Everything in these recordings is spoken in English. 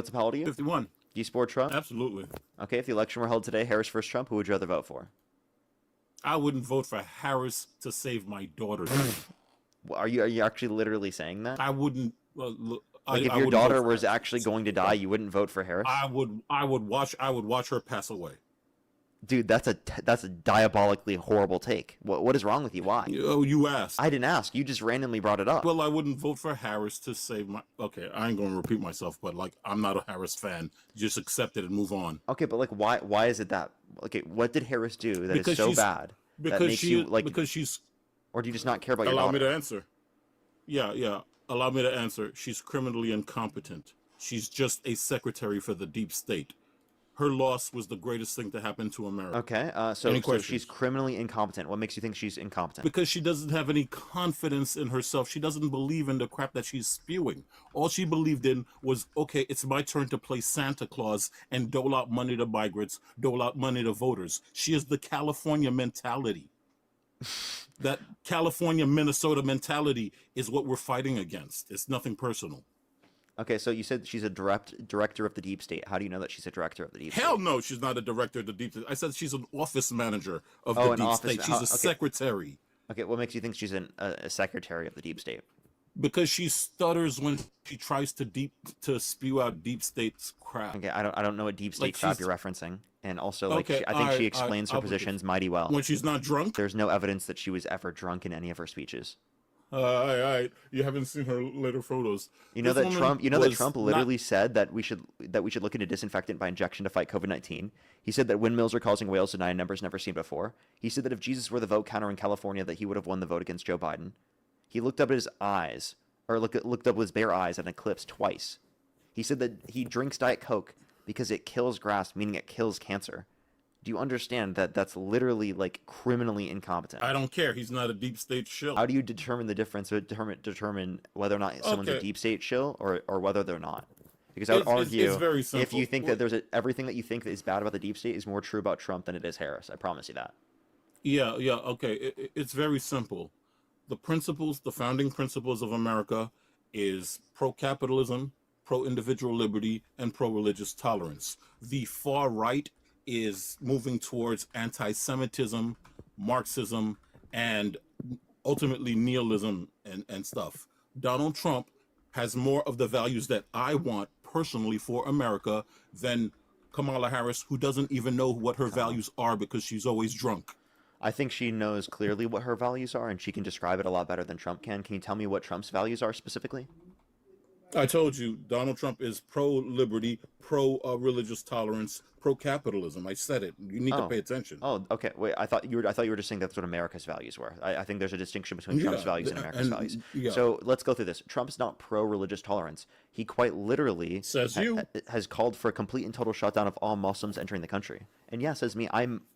what's up, how old are you? 51. Do you support Trump? Absolutely. Okay, if the election were held today, Harris versus Trump, who would you rather vote for? I wouldn't vote for Harris to save my daughter's life. Are you actually literally saying that? I wouldn't. Well, look, Like if I your wouldn't vote daughter for was Harris actually to going to save my die, daughter. you wouldn't vote for Harris? I would watch her pass away. Dude, that's a diabolically horrible take. What is wrong with you? Why? Oh, you asked. I didn't ask. You just randomly brought it up. Well, I wouldn't vote for Harris to save my. Okay, I ain't gonna repeat myself, but like, I'm not a Harris fan. Just accept it and move on. Okay, but like why is it that? Okay, what did Harris do that is Because so she's bad that because makes she you like, because she's. or do you just not care about your Allow me daughter? to answer. Yeah. Allow me to answer. She's criminally incompetent. She's just a secretary for the deep state. Her loss was the greatest thing to happen to America. Okay, so Any she's questions? criminally incompetent. What makes you think she's incompetent? Because she doesn't have any confidence in herself. She doesn't believe in the crap that she's spewing. All she believed in was, okay, it's my turn to play Santa Claus and dole out money to migrants, dole out money to voters. She is the California mentality. That California, Minnesota mentality is what we're fighting against. It's nothing personal. Okay, so you said she's a director of the deep state. How do you know that she's a director of the deep Hell state? no, she's not a director of the deep state. I said she's an office manager of Oh, the an deep office. state. She's a Okay, secretary. okay. What makes you think she's a secretary of the deep state? Because she stutters when she tries to spew out deep state's crap. Okay, I don't know what deep state Like crap she's you're referencing, and also like okay. I think she I explains her I'll believe positions mighty well. when she's not drunk. There's no evidence that she was ever drunk in any of her speeches. You haven't seen her later photos. You know This that woman Trump. You know that was Trump not. literally said that we should look into disinfectant by injection to fight COVID-19. He said that windmills are causing whales to die in numbers never seen before. He said that if Jesus were the vote counter in California, that he would have won the vote against Joe Biden. He looked up at his eyes, or looked up with his bare eyes at an eclipse twice. He said that he drinks Diet Coke because it kills grass, meaning it kills cancer. Do you understand that that's literally like criminally incompetent? I don't care. He's not a deep state shill. How do you determine the difference? Or determine whether or not someone's a Okay, deep state shill or whether they're not? Because I would it's argue very if you simple. think that everything that you think that is bad about the deep state is more true about Trump than it is Harris. I promise you that. Yeah. Okay. It's very simple. The founding principles of America is pro-capitalism, pro-individual liberty, and pro-religious tolerance. The far right is moving towards anti-Semitism, Marxism, and ultimately nihilism and stuff. Donald Trump has more of the values that I want personally for America than Kamala Harris, who doesn't even know what her Kamala. values are because she's always drunk. I think she knows clearly what her values are, and she can describe it a lot better than Trump can. Can you tell me what Trump's values are specifically? I told you, Donald Trump is pro-liberty, pro-religious tolerance, pro-capitalism. I said it. You need to Oh, pay attention. oh, okay. Wait, I thought you were just saying that's what America's values were. I think there's a distinction between Trump's Yeah, values and America's values. and yeah, So let's go through this. Trump's not pro-religious tolerance. He quite literally says you. has called for a complete and total shutdown of all Muslims entering the country. And yeah, says me,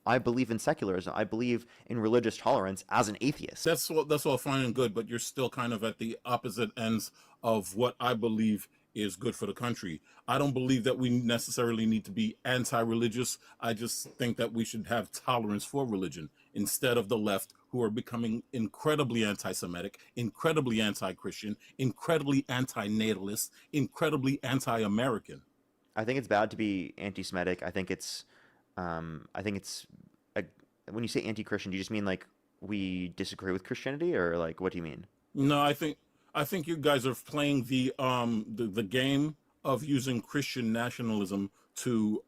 I believe in secularism. I believe in religious tolerance as an atheist. That's all fine and good, but you're still kind of at the opposite ends of what I believe is good for the country. I don't believe that we necessarily need to be anti-religious. I just think that we should have tolerance for religion instead of the left, who are becoming incredibly anti-Semitic, incredibly anti-Christian, incredibly anti-natalist, incredibly anti-American. I think it's bad to be anti-Semitic. I think it's a, when you say anti-Christian, do you just mean like we disagree with Christianity, or like what do you mean? No, I think you guys are playing the game of using Christian nationalism to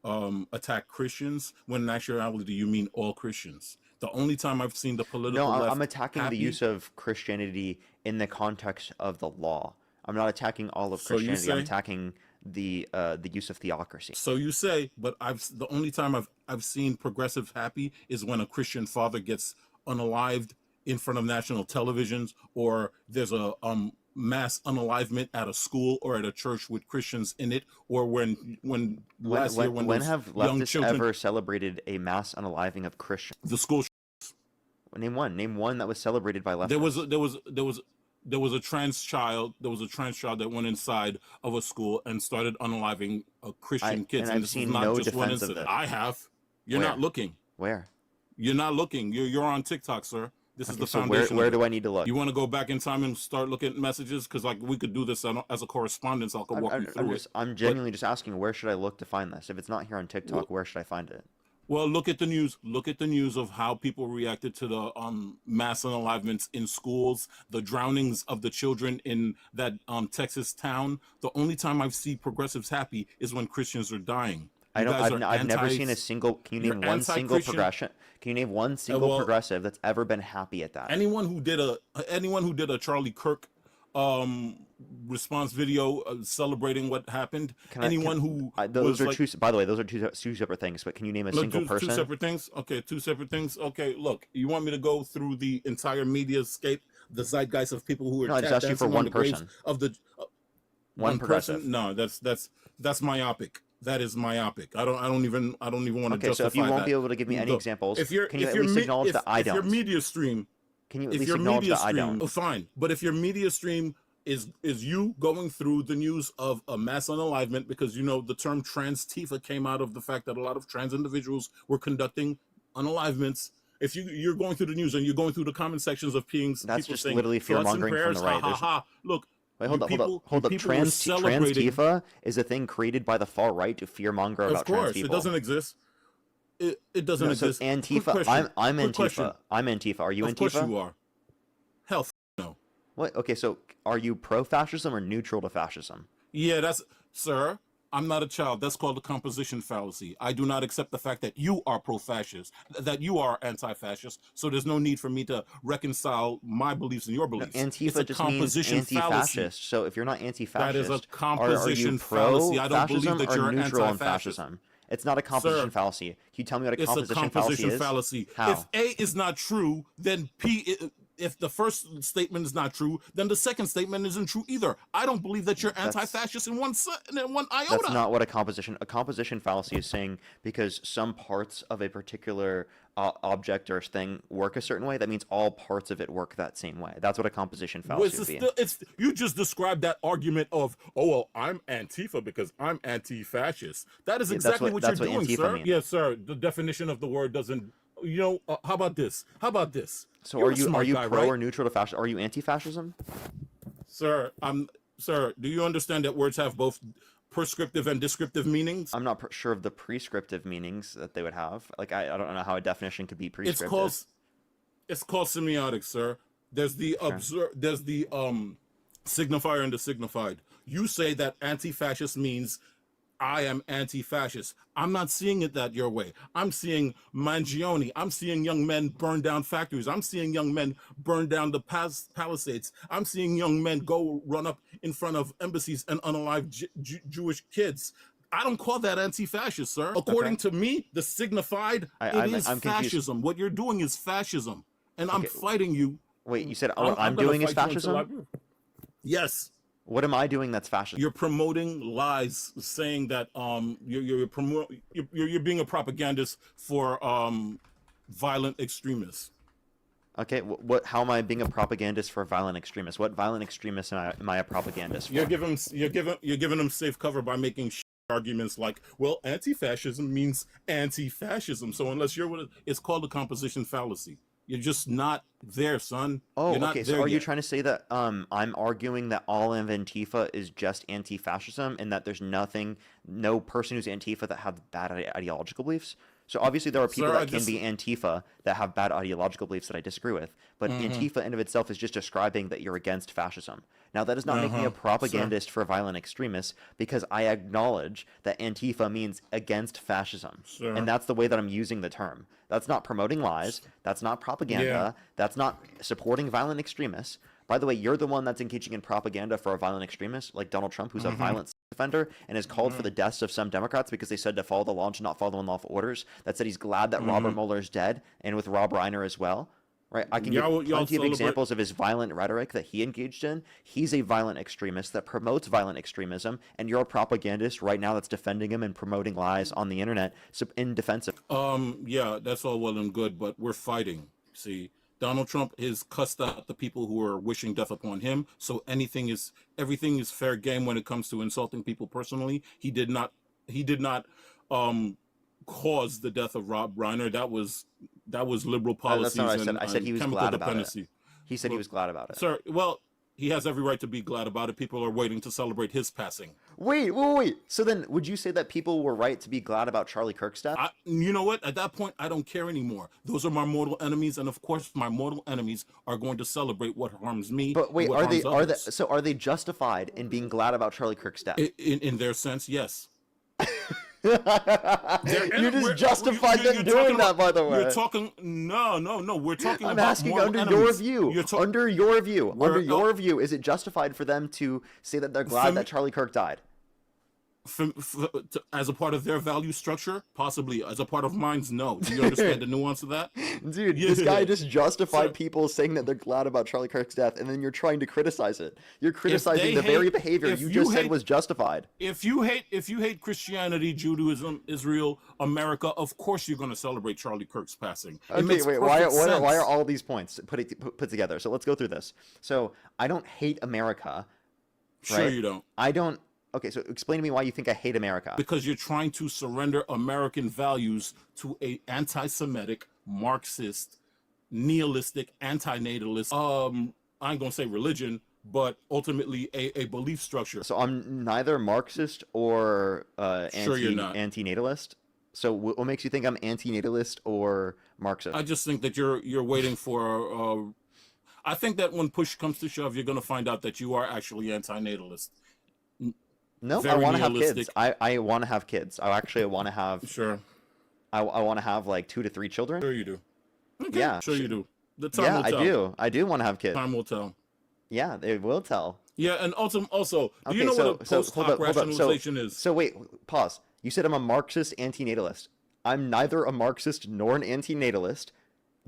attack Christians, when in actuality you mean all Christians. The only time I've seen the No, political I'm left attacking the happy. use of Christianity in the context of the law. I'm not attacking all of So you Christianity. I'm say, attacking the use of theocracy. but the only time I've seen progressive happy is when a Christian father gets unalived in front of national televisions, or there's a mass unalivement at a school or at a church with Christians in it, or when When last year when when those have young leftists children, ever celebrated a mass unaliving of Christians? the school. Name one. Name one that was celebrated by There was leftists. a trans child. There was a trans child that went inside of a school and started unaliving Christian kids, and I've this was seen not no just one defense of incident. that. I have. You're not Where? looking. Where? You're not looking. You're on TikTok, sir. This is Okay, the so foundation where of it. do I need to look? You want to go back in time and start looking at messages? Because like we could do this as a correspondence. I could walk you through it. I'm But genuinely just asking, where should I look to find this? If it's not here on TikTok, where should I find it? well, look at the news. Look at the news of how people reacted to the mass unalivements in schools, the drownings of the children in that Texas town. The only time I see progressives happy is when Christians are dying. I You don't. guys are I've never anti. seen a single. Can you You're name one single anti-Christian. progression? Can you name one single Well, progressive that's ever been happy at that? anyone who did a Charlie Kirk um response video celebrating what happened, Can I? anyone who Those was are like, two. By the way, those are two separate things. But can you name a look, single two person? separate things. Okay, two separate things. Okay, look, you want me to go through the entire media scape, the zeitgeist of people who are No, I just tap asked you for dancing on one the graves person. of the One progressive. person? No, that's myopic. That is myopic. I don't even want to Okay, so justify if you won't that. be able to give me any Look, examples, if you're can you if at your least me- acknowledge that I if your don't? media stream Can you at if least your acknowledge media that I stream, don't? oh, fine. But if your media stream is you going through the news of a mass unalivement, because you know the term trans-tifa came out of the fact that a lot of trans individuals were conducting unalivements. If you're going through the news and you're going through the comment sections of That's people just saying literally fear thoughts and mongering from prayers, the ha right. ha ha. Look, Wait, you hold up. people were Trans celebrating. Tifa is a thing created by the far right to fear monger Of about trans course, people. it doesn't exist. It doesn't No, so exist. Antifa. Quick question. I'm Quick Antifa. question. I'm Antifa. Are you Of course Antifa? you are. Hell, no. What? Okay, so are you pro-fascism or neutral to fascism? Yeah, sir. I'm not a child. That's called a composition fallacy. I do not accept the fact that you are pro-fascist, that you are anti-fascist. So there's no need for me to reconcile my beliefs and your No, beliefs. Antifa It's a just means composition anti-fascist. fallacy. So if you're not anti-fascist, That is a are you composition fallacy. I don't believe pro-fascism that or you're neutral in anti-fascist. fascism? It's not a composition Sir, fallacy. Can you tell me what a it's a composition fallacy composition is? fallacy. How? If A is not true, then if the first statement is not true, then the second statement isn't true either. I don't believe that you're anti-fascist in one iota. That's not what a composition fallacy is saying, because some parts of a particular object or thing work a certain way. That means all parts of it work that same way. That's what a composition fallacy would be. You just described that argument of, oh well, I'm Antifa because I'm anti-fascist. That is exactly what you're doing, Antifa sir. means. Yes, sir. The definition of the word doesn't. You know, how about this? How about this? So You're are a you smart guy, pro right? or neutral to fascism? Are you anti-fascism? Sir, sir, do you understand that words have both prescriptive and descriptive meanings? I'm not sure of the prescriptive meanings that they would have. Like I don't know how a definition could be prescriptive. It's called semiotics, sir. There's the signifier and the signified. You say that anti-fascist means I am anti-fascist. I'm not seeing it that your way. I'm seeing Mangione. I'm seeing young men burn down factories. I'm seeing young men burn down the Palisades. I'm seeing young men go run up in front of embassies and unalive Jewish kids. I don't call that anti-fascist, sir. According to me, the signified, it is I'm fascism. What you're doing is fascism. And I'm fighting you. Wait, you said what I'm doing is fascism? Yes. What am I doing that's fascism? You're promoting lies, saying that you're being a propagandist for violent extremists. Okay, how am I being a propagandist for violent extremists? What violent extremists am I a propagandist for? You're giving them safe cover by making arguments like, well, anti-fascism means anti-fascism. So unless you're it's called a composition fallacy. You're just not there, son. Oh, You're not okay. there So are you yet. trying to say that I'm arguing that all of Antifa is just anti-fascism and that there's no person who's Antifa that have bad ideological beliefs? So obviously there are people that can be Antifa that have bad ideological beliefs that I disagree with, but Antifa in of itself is just describing that you're against fascism. Now that does not make me a propagandist for violent extremists, because I acknowledge that Antifa means against fascism. And that's the way that I'm using the term. That's not promoting lies. That's not propaganda. That's not supporting violent extremists. By the way, you're the one that's engaging in propaganda for a violent extremist, like Donald Trump, who's a violent defender and has called for the deaths of some Democrats because they said to follow the law and to not follow unlawful orders. That said he's glad that Robert Mueller is dead, and with Rob Reiner as well. Right? I can give plenty of examples of his violent rhetoric that he engaged in. He's a violent extremist that promotes violent extremism, and you're a propagandist right now that's defending him and promoting lies on the internet in defense of. Yeah, that's all well and good, but we're fighting. See, Donald Trump has cussed out the people who are wishing death upon him. So everything is fair game when it comes to insulting people personally. He did not cause the death of Rob Reiner. That was That was liberal That's policies not what I said. and, I said he was chemical glad about it. dependency. He said he Well, was glad about it. sir, well, he has every right to be glad about it. People are waiting to celebrate his passing. Wait. So then, would you say that people were right to be glad about Charlie Kirk's death? You know what? At that point, I don't care anymore. Those are my mortal enemies, and of course, my mortal enemies are going to celebrate what harms me. But wait, what harms are they others. so are they justified in being glad about Charlie Kirk's death? In their sense, yes. You just justified them doing that, by the way. You're talking. No. We're talking I'm about asking moral under enemies. your view. Under your view, is it justified for them to say that they're glad that Charlie Kirk died? As a part of their value structure, possibly. As a part of mine's, no. Do you understand the nuance of that? Dude, this guy just justified people saying that they're glad about Charlie Kirk's death, and then you're trying to criticize it. You're criticizing the very behavior you just said was justified. If you hate Christianity, Judaism, Israel, America, of course you're going to celebrate Charlie Kirk's passing. Okay, wait. Why are all these points put together? So let's go through this. So I don't hate America. Sure, right? you don't. I don't. Okay, so explain to me why you think I hate America. Because you're trying to surrender American values to a anti-Semitic, Marxist, nihilistic, anti-natalist, I ain't gonna say religion, but ultimately a belief structure. So I'm neither Marxist or Sure you're not. anti-natalist. So what makes you think I'm anti-natalist or Marxist? I just think that you're waiting for. I think that when push comes to shove, you're gonna find out that you are actually anti-natalist. No, I want to have kids. I want to have kids. I want to have. Sure. I want to have like 2 to 3 children. Sure you do. Okay. Yeah. Sure you do. The time will tell. I do. I do want to have kids. Time will tell. Yeah, they will tell. Yeah, and also, do you Okay, know what a post hoc rationalization is? So wait, pause. You said I'm a Marxist anti-natalist. I'm neither a Marxist nor an anti-natalist.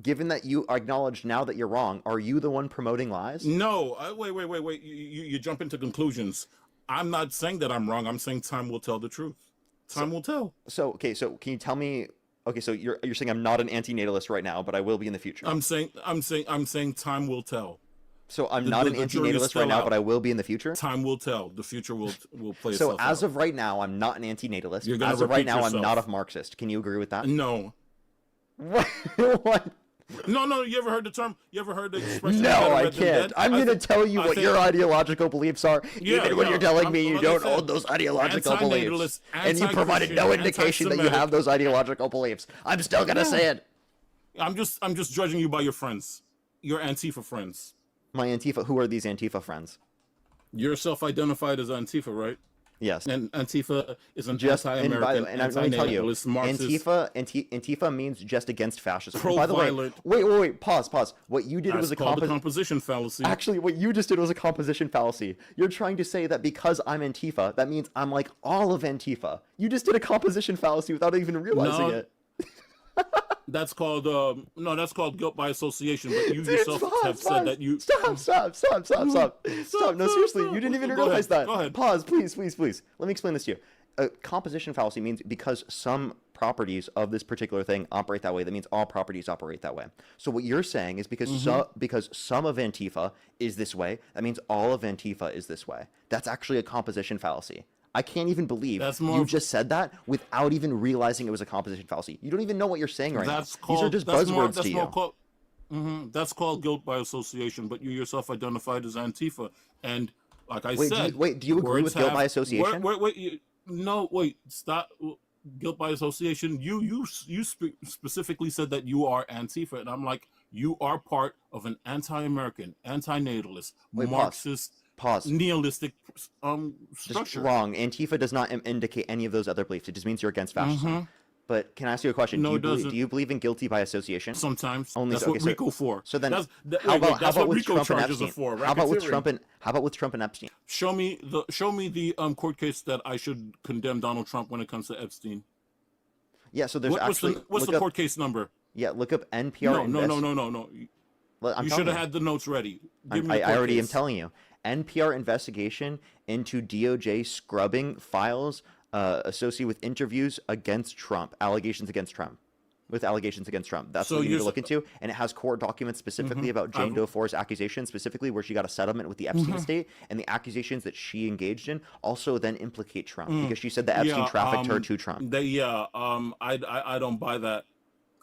Given that you acknowledge now that you're wrong, are you the one promoting lies? No. Wait. You jump into conclusions. I'm not saying that I'm wrong. I'm saying time will tell the truth. Time will tell. So can you tell me? Okay, so you're saying I'm not an anti-natalist right now, but I will be in the future. I'm saying time will tell. So I'm not an anti-natalist right now, but I will be in the future. Time will tell. The future will play So itself as out. of right now, I'm not an anti-natalist. You're gonna As of right repeat now, I'm yourself. not a Marxist. Can you agree with that? No. What? No. You ever heard the term? You ever heard the expression? No, I can't. I'm going to tell you what your ideological beliefs are, even when you're telling me you don't hold those ideological beliefs. And you provided no indication that you have those ideological beliefs. I'm still going to say it. I'm just judging you by your friends. Your Antifa friends. My Antifa, who are these Antifa friends? You're self-identified as Antifa, right? Yes. And Antifa is an And anti-American, let me tell you, anti-natalist, Marxist. Antifa means just against fascism. Pro-violent. By the way, wait, pause. What you did was a composition fallacy. Actually, what you just did was a composition fallacy. You're trying to say that because I'm Antifa, that means I'm like all of Antifa. You just did a composition fallacy without even realizing it. That's called that's called guilt by association. But you yourself have said that you stop. No, seriously, you didn't even realize that. Go ahead. Pause, please. Let me explain this to you. A composition fallacy means because some properties of this particular thing operate that way, that means all properties operate that way. So what you're saying is because some of Antifa is this way, that means all of Antifa is this way. That's actually a composition fallacy. I can't even believe you just said that without even realizing it was a composition fallacy. You don't even know what you're saying right now. These are just buzzwords to you. That's called guilt by association, but you yourself identified as Antifa. And like I said... Do you agree with guilt by association? Wait, stop. Guilt by association, you specifically said that you are Antifa, and I'm like, you are part of an anti-American, anti-natalist, Marxist... Pause. Nihilistic structure. Just wrong. Antifa does not indicate any of those other beliefs. It just means you're against fascism. But can I ask you a question? No, do you believe in guilty by association? Sometimes. Only that's what RICO for. So then, how about with Trump and Epstein? How about with Trump and Epstein? Show me the court case that I should condemn Donald Trump when it comes to Epstein. Yeah. So there's what's the court case number? Yeah. Look up NPR. No. You should have had the notes ready. I already am telling you. NPR investigation into DOJ scrubbing files associated with interviews against Trump, allegations against Trump. That's what you need to look into. And it has court documents specifically about Jane Doe 4's accusations, specifically where she got a settlement with the Epstein estate, and the accusations that she engaged in also then implicate Trump because she said that Epstein trafficked her to Trump. I don't buy that.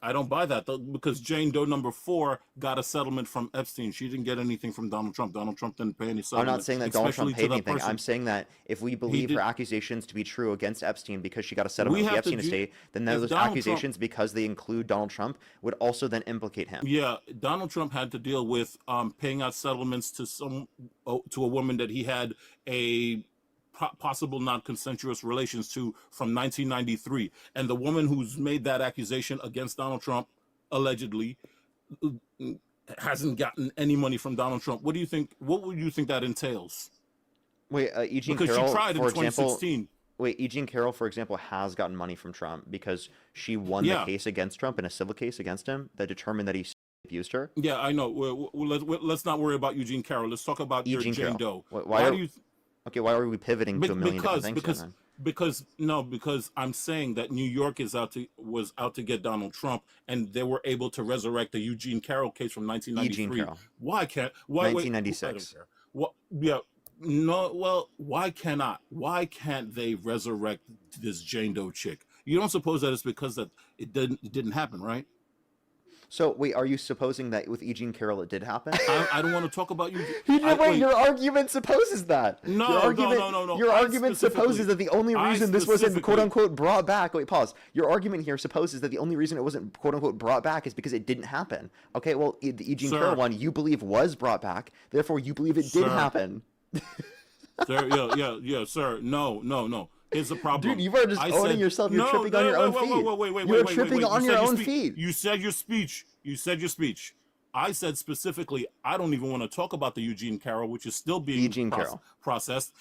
I don't buy that though, because Jane Doe number 4 got a settlement from Epstein. She didn't get anything from Donald Trump. Donald Trump didn't pay any I'm settlement, not saying that Donald Trump especially paid to that anything. person. I'm saying that if we He believe her did. accusations to be true against Epstein because she got a settlement We with the have to Epstein do. estate, then If those Donald Trump, accusations, because they include Donald Trump, would also then implicate him. yeah, Donald Trump had to deal with paying out settlements to to a woman that he had a possible non-consensuous relations to from 1993, and the woman who's made that accusation against Donald Trump allegedly hasn't gotten any money from Donald Trump. What do you think? What would you think that entails? Wait, Because she tried in 2016. Wait, E. Jean Carroll, for example, has gotten money from Trump because she won the Yeah, case against Trump in a civil case against him that determined that he abused her. yeah, I know. Let's not worry about Eugene Carroll. Let's talk about E. your Jean Jane Carroll. Doe. Why Why are do you? okay? Why are we pivoting to a million different things here then? Because no, because I'm saying that New York was out to get Donald Trump, and they were able to resurrect the Eugene Carroll case from E. Jean 1993. Carroll, Why can't? Why wait? I don't 1996. care. What? Yeah. No. Well, why cannot? Why can't they resurrect this Jane Doe chick? You don't suppose that it's because that it didn't happen, right? So wait, are you supposing that with E. Jean Carroll it did happen? I don't want to talk about you. Wait, Wait. your argument supposes that. No, no. Your argument supposes that the only I reason this wasn't quote specifically. unquote brought back. Wait, pause. Your argument here supposes that the only reason it wasn't quote unquote brought back is because it didn't happen. Okay, well, the E. Jean Carroll Sir, one you believe was brought back, therefore you believe it did sir, happen. sir, yeah, sir. No. Here's the Dude, problem. you are just I owning said yourself. You're no. tripping on your own feet. You're tripping on You your said your own speech. feet. You said your speech. You said your speech. I said specifically, I don't even want to talk about the Eugene Carroll, which is still E. being Jean Carroll. processed.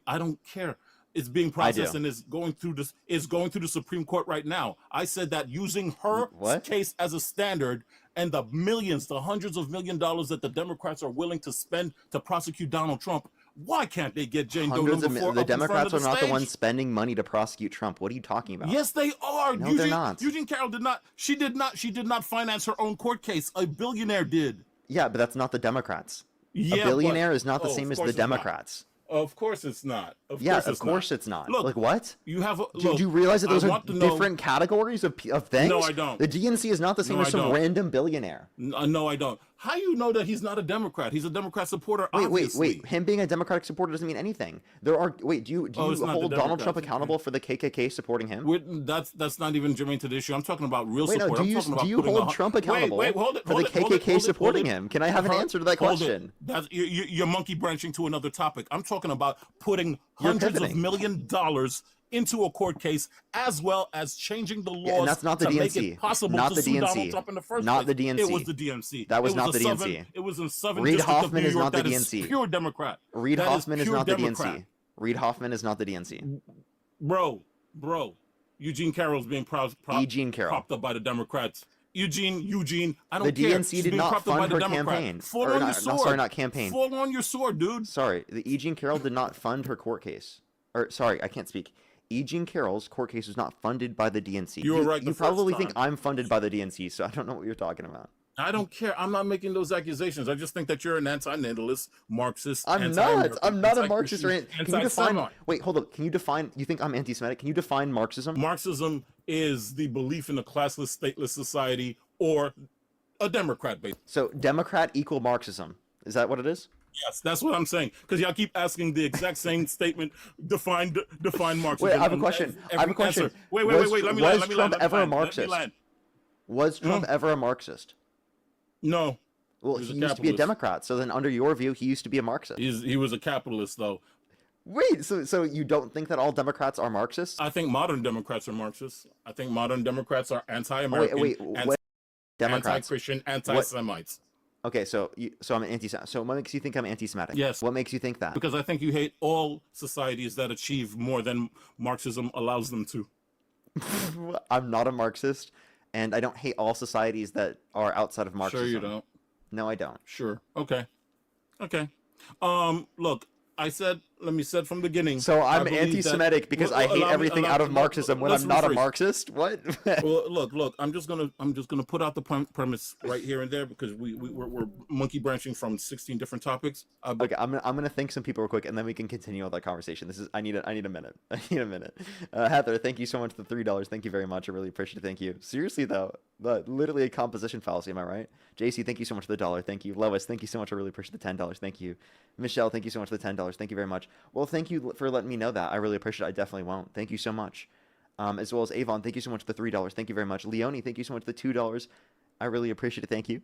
I don't care. It's being I processed do. and is going through this. Is going through the Supreme Court right now. I said that using her What? case as a standard and the millions, the hundreds of $1,000,000 that the Democrats are willing to spend to prosecute Donald Trump. Why can't they get Jane Doe Hundreds number of 4 the up in front Democrats of are the not the ones stage? spending money to prosecute Trump. What are you talking about? Yes, they are. No, they're not. Eugene Carroll did not. She did not. She did not finance her own court case. A billionaire did. Yeah, but that's not the Democrats. A Yeah, but billionaire is not the of same as course the it's not. Democrats. Of course it's not. Yeah, Course of it's course not. it's not. Look, Like what? you have a Do look. you realize that I those are want to know. different categories of things? No, I don't. The DNC is not the same No, as I some don't. random billionaire. No, I don't. How you know that he's not a Democrat? He's a Democrat supporter, Wait, obviously. Him being a Democratic supporter doesn't mean anything. There are wait. Do you Oh, it's not the hold Donald Trump Democrats. accountable for the KKK supporting him? That's not even germane to the issue. I'm talking about real Wait, no. support. Do I'm you talking about do you putting hold Trump accountable Wait, hold it, for hold the it, hold it, KKK hold it, supporting hold it. him? Can I have an answer to that Hold it. question? That's you're monkey branching to another topic. I'm talking about putting You're hundreds of pivoting. $1,000,000 into a court case, as well as changing the laws Yeah, and that's not the to make DNC. it possible Not to the sue Donald DNC. Trump in the first Not place. the DNC. It was the DNC. That was It not the Southern- DNC. It was in Southern Reid District Hoffman of New is York. not the That is DNC. pure Democrat. Reid That is Hoffman is pure not the Democrat. DNC. Reid Hoffman is not the DNC. Bro, Eugene Carroll's being E. Jean Carroll. propped up by the Democrats. Eugene, I don't The care. DNC She's did being not propped up by fund the her Democrat. campaign. Fall Or on not, your sword. sorry, not campaign. Fall on your sword, dude. Sorry, the E. Jean Carroll did not fund her court case. Or sorry, I can't speak. E. Jean Carroll's court case was not funded by the DNC. You were right the You first probably think time. I'm funded by the DNC, so I don't know what you're talking about. I don't care. I'm not making those accusations. I just think that you're an anti-natalist, Marxist. I'm anti-American, not. I'm not a Marxist or anti-Christian, can you define? anti-Semite. Wait, hold up. Can you define? You think I'm anti-Semitic? Can you define Marxism? Marxism is the belief in a classless, stateless society, or a Democrat base. So Democrat equal Marxism. Is that what it is? Yes, that's what I'm saying. Because y'all keep asking the exact same statement. Define Marxism. Wait, I have a question. I have a question. Wait. Was Let me land. Trump ever a Let me Marxist? land. Was Trump ever a Marxist? No. Well, He was he a used to be a capitalist. Democrat. So then, under your view, he used to be a Marxist. He was a capitalist, though. Wait, so you don't think that all Democrats are Marxists? I think modern Democrats are Marxists. I think modern Democrats are anti-American, What Democrats? anti-Christian, anti-Semites. Okay, so I'm an anti-Semitic. So what makes you think I'm anti-Semitic? Yes. What makes you think that? Because I think you hate all societies that achieve more than Marxism allows them to. I'm not a Marxist, and I don't hate all societies that are outside of Marxism. Sure you don't. No, I don't. Sure. Okay. Look, I said let me say from the beginning. So I I'm believe anti-Semitic because I hate everything out of Marxism when I'm not a Marxist? What? Well, look. I'm just gonna put out the premise right here and there because we're monkey branching from 16 different topics. Okay, I'm gonna thank some people real quick, and then we can continue with our conversation. I need a minute. I need a minute. Heather, thank you so much for the $3. Thank you very much. I really appreciate it. Thank you. Seriously though, but literally a composition fallacy. Am I right? JC, thank you so much for the $1. Thank you. Lois, thank you so much. I really appreciate the $10. Thank you. Michelle, thank you so much for the $10. Thank you very much. Well, thank you for letting me know that. I really appreciate it. I definitely won't. Thank you so much. As well as Avon, thank you so much for the $3. Thank you very much. Leonie, thank you so much for the $2. I really appreciate it. Thank you.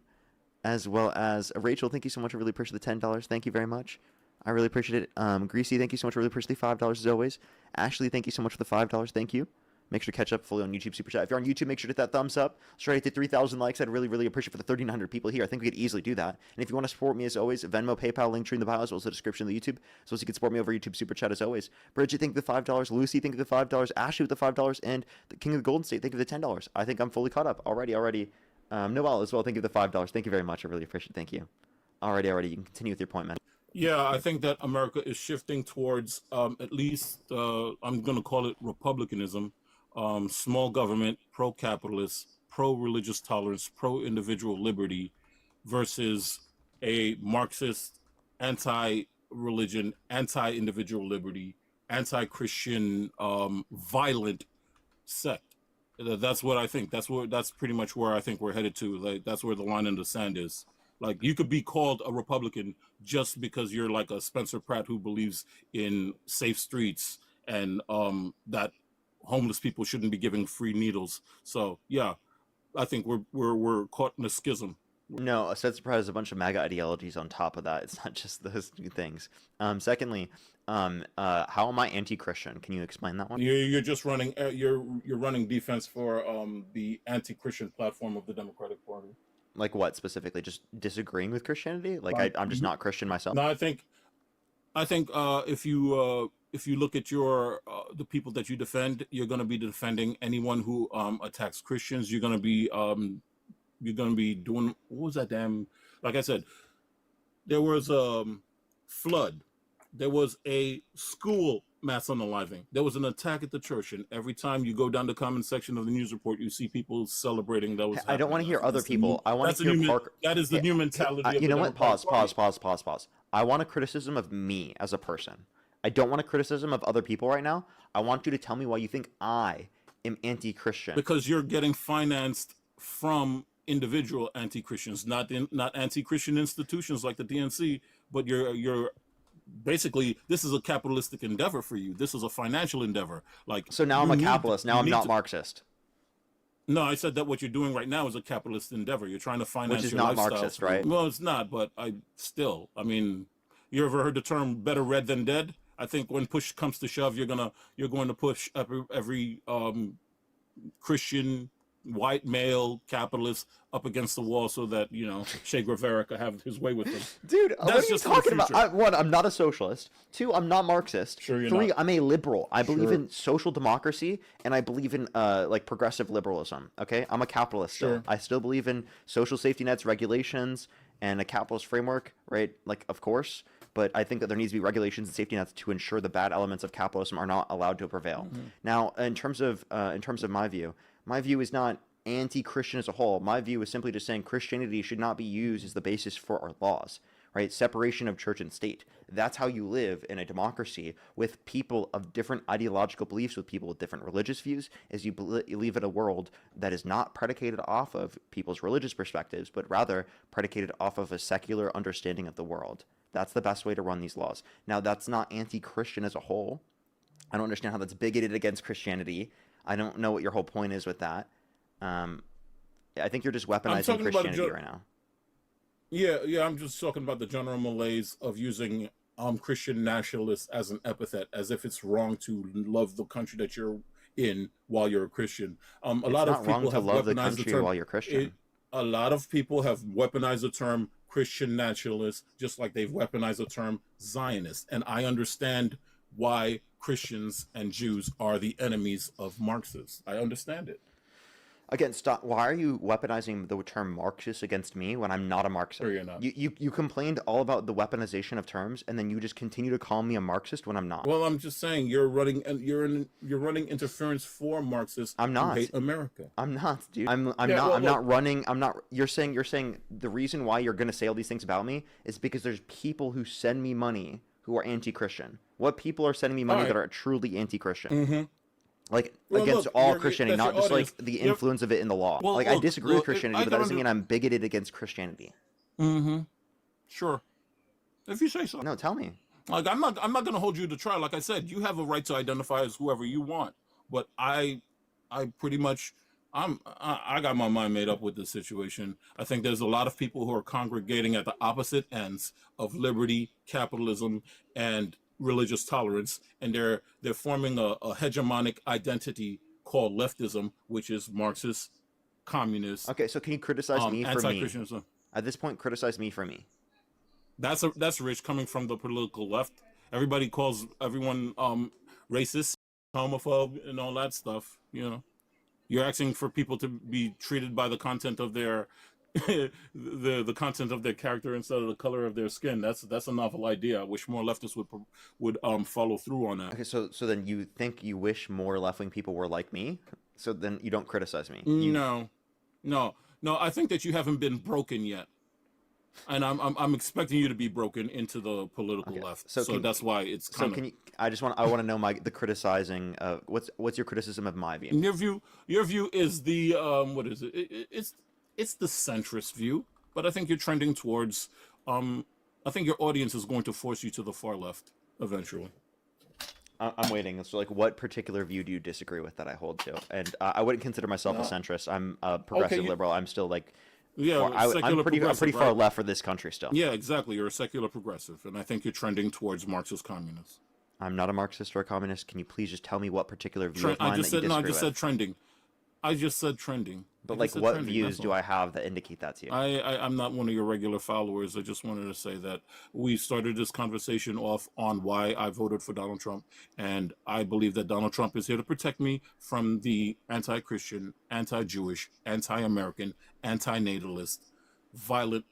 As well as Rachel, thank you so much. I really appreciate the $10. Thank you very much. I really appreciate it. Greasy, thank you so much. I really appreciate the $5 as always. Ashley, thank you so much for the $5. Thank you. Make sure to catch up fully on YouTube Super Chat. If you're on YouTube, make sure to hit that thumbs up. Let's try to hit 3,000 likes. I'd really, really appreciate it for the 1,300 people here. I think we could easily do that. And if you want to support me, as always, Venmo, PayPal, link tree in the bio, as well as the description of the YouTube. So you can support me over YouTube Super Chat, as always. Bridget, thank you for the $5. Lucy, thank you for the $5. Ashley with the $5. And the King of the Golden State, thank you for the $10. I think I'm fully caught up already. Noel as well, thank you for the $5. Thank you very much. I really appreciate it. Thank you. Already. You can continue with your point, man. Yeah, I think that America is shifting towards at least I'm going to call it republicanism. Small government, pro-capitalist, pro-religious tolerance, pro-individual liberty versus a Marxist, anti-religion, anti-individual liberty, anti-Christian, violent sect. That's what I think. That's pretty much where I think we're headed to. Like, that's where the line in the sand is. Like, you could be called a Republican just because you're like a Spencer Pratt who believes in safe streets and that homeless people shouldn't be giving free needles. So yeah, I think we're caught in a schism. No, Spencer Pratt has a bunch of MAGA ideologies on top of that. It's not just those two things. Secondly, how am I anti-Christian? Can you explain that one? You're just running you're running defense for the anti-Christian platform of the Democratic Party. Like what specifically? Just disagreeing with Christianity? Like I'm just not Christian myself. No, I think if you look at your the people that you defend, you're going to be defending anyone who attacks Christians. You're going to be doing, what was that damn? Like I said, there was a flood. There was a school mass unaliving. There was an attack at the church, and every time you go down the comment section of the news report, you see people celebrating that was. I don't want to hear other people. I want to hear Parker. That is the new mentality. You know what? Pause. I want a criticism of me as a person. I don't want a criticism of other people right now. I want you to tell me why you think I am anti-Christian. Because you're getting financed from individual anti-Christians, not anti-Christian institutions like the DNC, but you're basically, this is a capitalistic endeavor for you. This is a financial endeavor. Like, so now I'm a capitalist. Now I'm not Marxist. No, I said that what you're doing right now is a capitalist endeavor. You're trying to finance which is your not lifestyle. Marxist, right? Well, it's not, but I mean, you ever heard the term "better read than dead"? I think when push comes to shove, you're going to push every Christian white male capitalist up against the wall so that, you know, Che Guevara could have his way with them. Dude, what are you talking about? One, I'm not a socialist. Two, I'm not Marxist. Sure you're Three, not. I'm a liberal. I believe in social democracy, and I believe in like progressive liberalism. Okay, I'm a capitalist still. I still believe in social safety nets, regulations, and a capitalist framework, right? Like, of course. But I think that there needs to be regulations and safety nets to ensure the bad elements of capitalism are not allowed to prevail. Now, in terms of my view is not anti-Christian as a whole. My view is simply just saying Christianity should not be used as the basis for our laws, right? Separation of church and state. That's how you live in a democracy with people of different ideological beliefs, with people with different religious views, as you live in a world that is not predicated off of people's religious perspectives, but rather predicated off of a secular understanding of the world. That's the best way to run these laws. Now, that's not anti-Christian as a whole. I don't understand how that's bigoted against Christianity. I don't know what your whole point is with that. I think you're just weaponizing Christianity right now. Yeah, I'm just talking about the general malaise of using Christian nationalists as an epithet, as if it's wrong to love the country that you're in while you're a Christian. A lot of people have love the weaponized the country term while you're Christian. A lot of people have weaponized the term Christian nationalist, just like they've weaponized the term Zionist. And I understand why Christians and Jews are the enemies of Marxists. I understand it. Again, stop. Why are you weaponizing the term Marxist against me when I'm not a Marxist? Or you're not. You complained all about the weaponization of terms, and then you just continue to call me a Marxist when I'm not. Well, I'm just saying you're running interference for Marxists I'm who not. hate America. I'm not, dude. I'm Yeah, not. well, I'm look, not running. I'm not. You're saying the reason why you're gonna say all these things about me is because there's people who send me money who are anti-Christian. What people are sending me money that are truly anti-Christian? Mm-hmm. Like Well, against look, all Christianity, that's not your just audience. like the Yep. influence of it in the law. Well, Like I look, disagree with look, Christianity, I but that can doesn't mean I'm bigoted against Christianity. Mm-hmm. Sure. If you say so. No, tell me. Like I'm not gonna hold you to trial. Like I said, you have a right to identify as whoever you want. But I pretty much I got my mind made up with this situation. I think there's a lot of people who are congregating at the opposite ends of liberty, capitalism, and religious tolerance, and they're forming a hegemonic identity called leftism, which is Marxist, communist, Okay, so can you criticize me for me? anti-Christianism. At this point, criticize me for me. That's rich coming from the political left. Everybody calls everyone racist, homophobe, and all that stuff. You know, you're asking for people to be treated by the content of their the content of their character instead of the color of their skin. That's a novel idea. I wish more leftists would follow through on that. Okay, so then you wish more left-wing people were like me? So then you don't criticize me. No, no, no. I think that you haven't been broken yet. And I'm expecting you to be broken into the political left, so that's why it's kind of. Can you? I want to know the criticizing. What's your criticism of my view? Your view is the what is it? It's the centrist view, but I think you're trending towards I think your audience is going to force you to the far left eventually. I'm waiting. So, like, what particular view do you disagree with that I hold to? And I wouldn't consider myself a centrist. I'm a progressive liberal. I'm still like. Yeah, I'm pretty far right? left for this country still. Yeah, exactly. You're a secular progressive, and I think you're trending towards Marxist communists. I'm not a Marxist or a communist. Can you please just tell me what particular view of mine I just that you said disagree no. I with? just said trending. I just said trending. But like, what views do I have that indicate that to you? I'm not one of your regular followers. I just wanted to say that we started this conversation off on why I voted for Donald Trump, and I believe that Donald Trump is here to protect me from the anti-Christian, anti-Jewish, anti-American, anti-natalist, violent,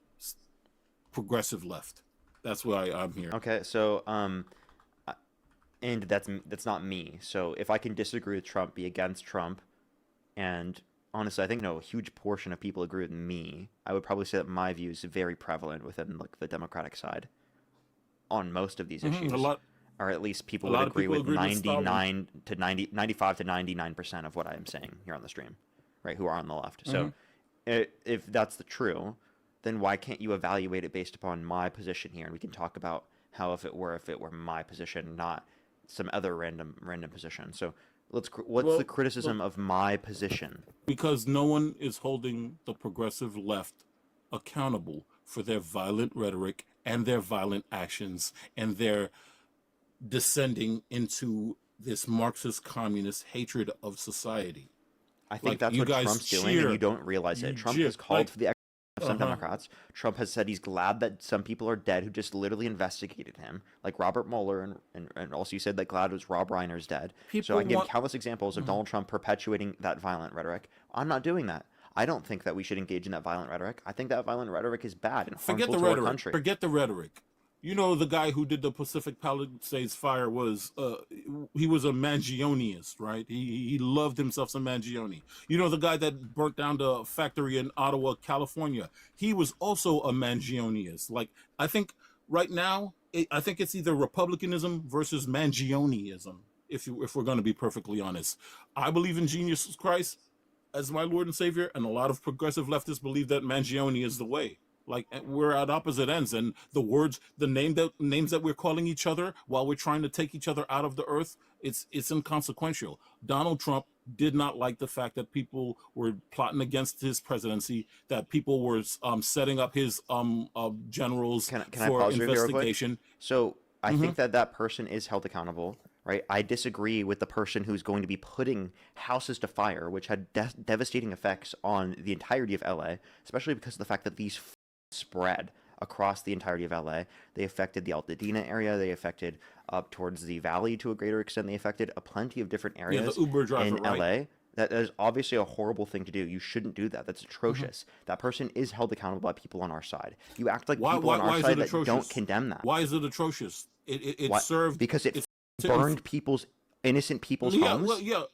progressive left. That's why I'm here. Okay, so and that's not me. So if I can disagree with Trump, be against Trump, and honestly, I think a huge portion of people agree with me. I would probably say that my view is very prevalent within like the Democratic side on most of these issues. Or at least people would agree with 99 to 90, 95 to 99% of what I am saying here on the stream, right? Who are on the left. So if that's true, then why can't you evaluate it based upon my position here? And we can talk about how if it were my position, not some other random position. So what's the criticism of my position? Because no one is holding the progressive left accountable for their violent rhetoric and their violent actions and their descending into this Marxist communist hatred of society. I think that's what Trump's doing, and you don't realize it. Trump has called for the of some Democrats. Trump has said he's glad that some people are dead who just literally investigated him, like Robert Mueller, and also you said that glad was Rob Reiner's dead. So I can give countless examples of Donald Trump perpetuating that violent rhetoric. I'm not doing that. I don't think that we should engage in that violent rhetoric. I think that violent rhetoric is bad and harmful to our country. Forget the rhetoric. You know, the guy who did the Pacific Palisades fire was he was a Mangioniist, right? He loved himself some Mangione. You know, the guy that burnt down the factory in Ottawa, California, he was also a Mangioniist. Like, I think right now, I think it's either Republicanism versus Mangionism, if we're going to be perfectly honest. I believe in Jesus Christ as my Lord and Savior, and a lot of progressive leftists believe that Mangione is the way. Like, we're at opposite ends, and the names that we're calling each other while we're trying to take each other out of the earth, it's inconsequential. Donald Trump did not like the fact that people were plotting against his presidency, that people were setting up his generals for investigation. So I think that person is held accountable, right? I disagree with the person who's going to be putting houses to fire, which had devastating effects on the entirety of LA, especially because of the fact that these spread across the entirety of LA. They affected the Altadena area. They affected up towards the valley to a greater extent. They affected a plenty of different areas the Uber driver, in LA That is obviously a horrible thing to do. You shouldn't do that. That's Mm-hmm. atrocious. That person is held accountable by people on our side. You act like Why people on our why is side it that don't atrocious? condemn that. Why is it atrocious? It Why? served Because it it to burned people's innocent people's yeah, well, homes.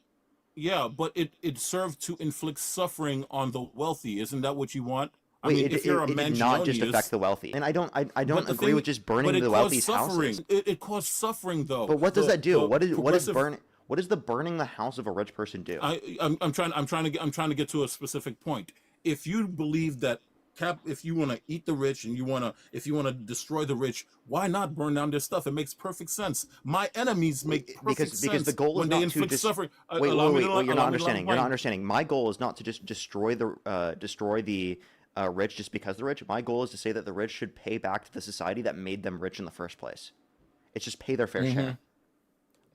yeah, but it served to inflict suffering on the wealthy. Isn't that what you want? I Wait, mean, if you're a it did not just affect Mangionius, the wealthy, and I but don't the agree thing, with just but burning it the caused wealthy's houses. suffering. It caused suffering, though. But what does that do? The What is progressive. burning? What does the burning the house of a rich person do? I'm trying to get to a specific point. If you believe that if you want to eat the rich and if you want to destroy the rich, why not burn down their stuff? It makes perfect sense. My enemies make perfect Because the sense goal is when they not to inflict just suffering. wait. You're not Allow me to land understanding. You're not my understanding. My goal is not to just destroy the rich just because they're rich. My goal is to say that the rich should pay back to the society that made them rich in the first place. It's just pay their fair share.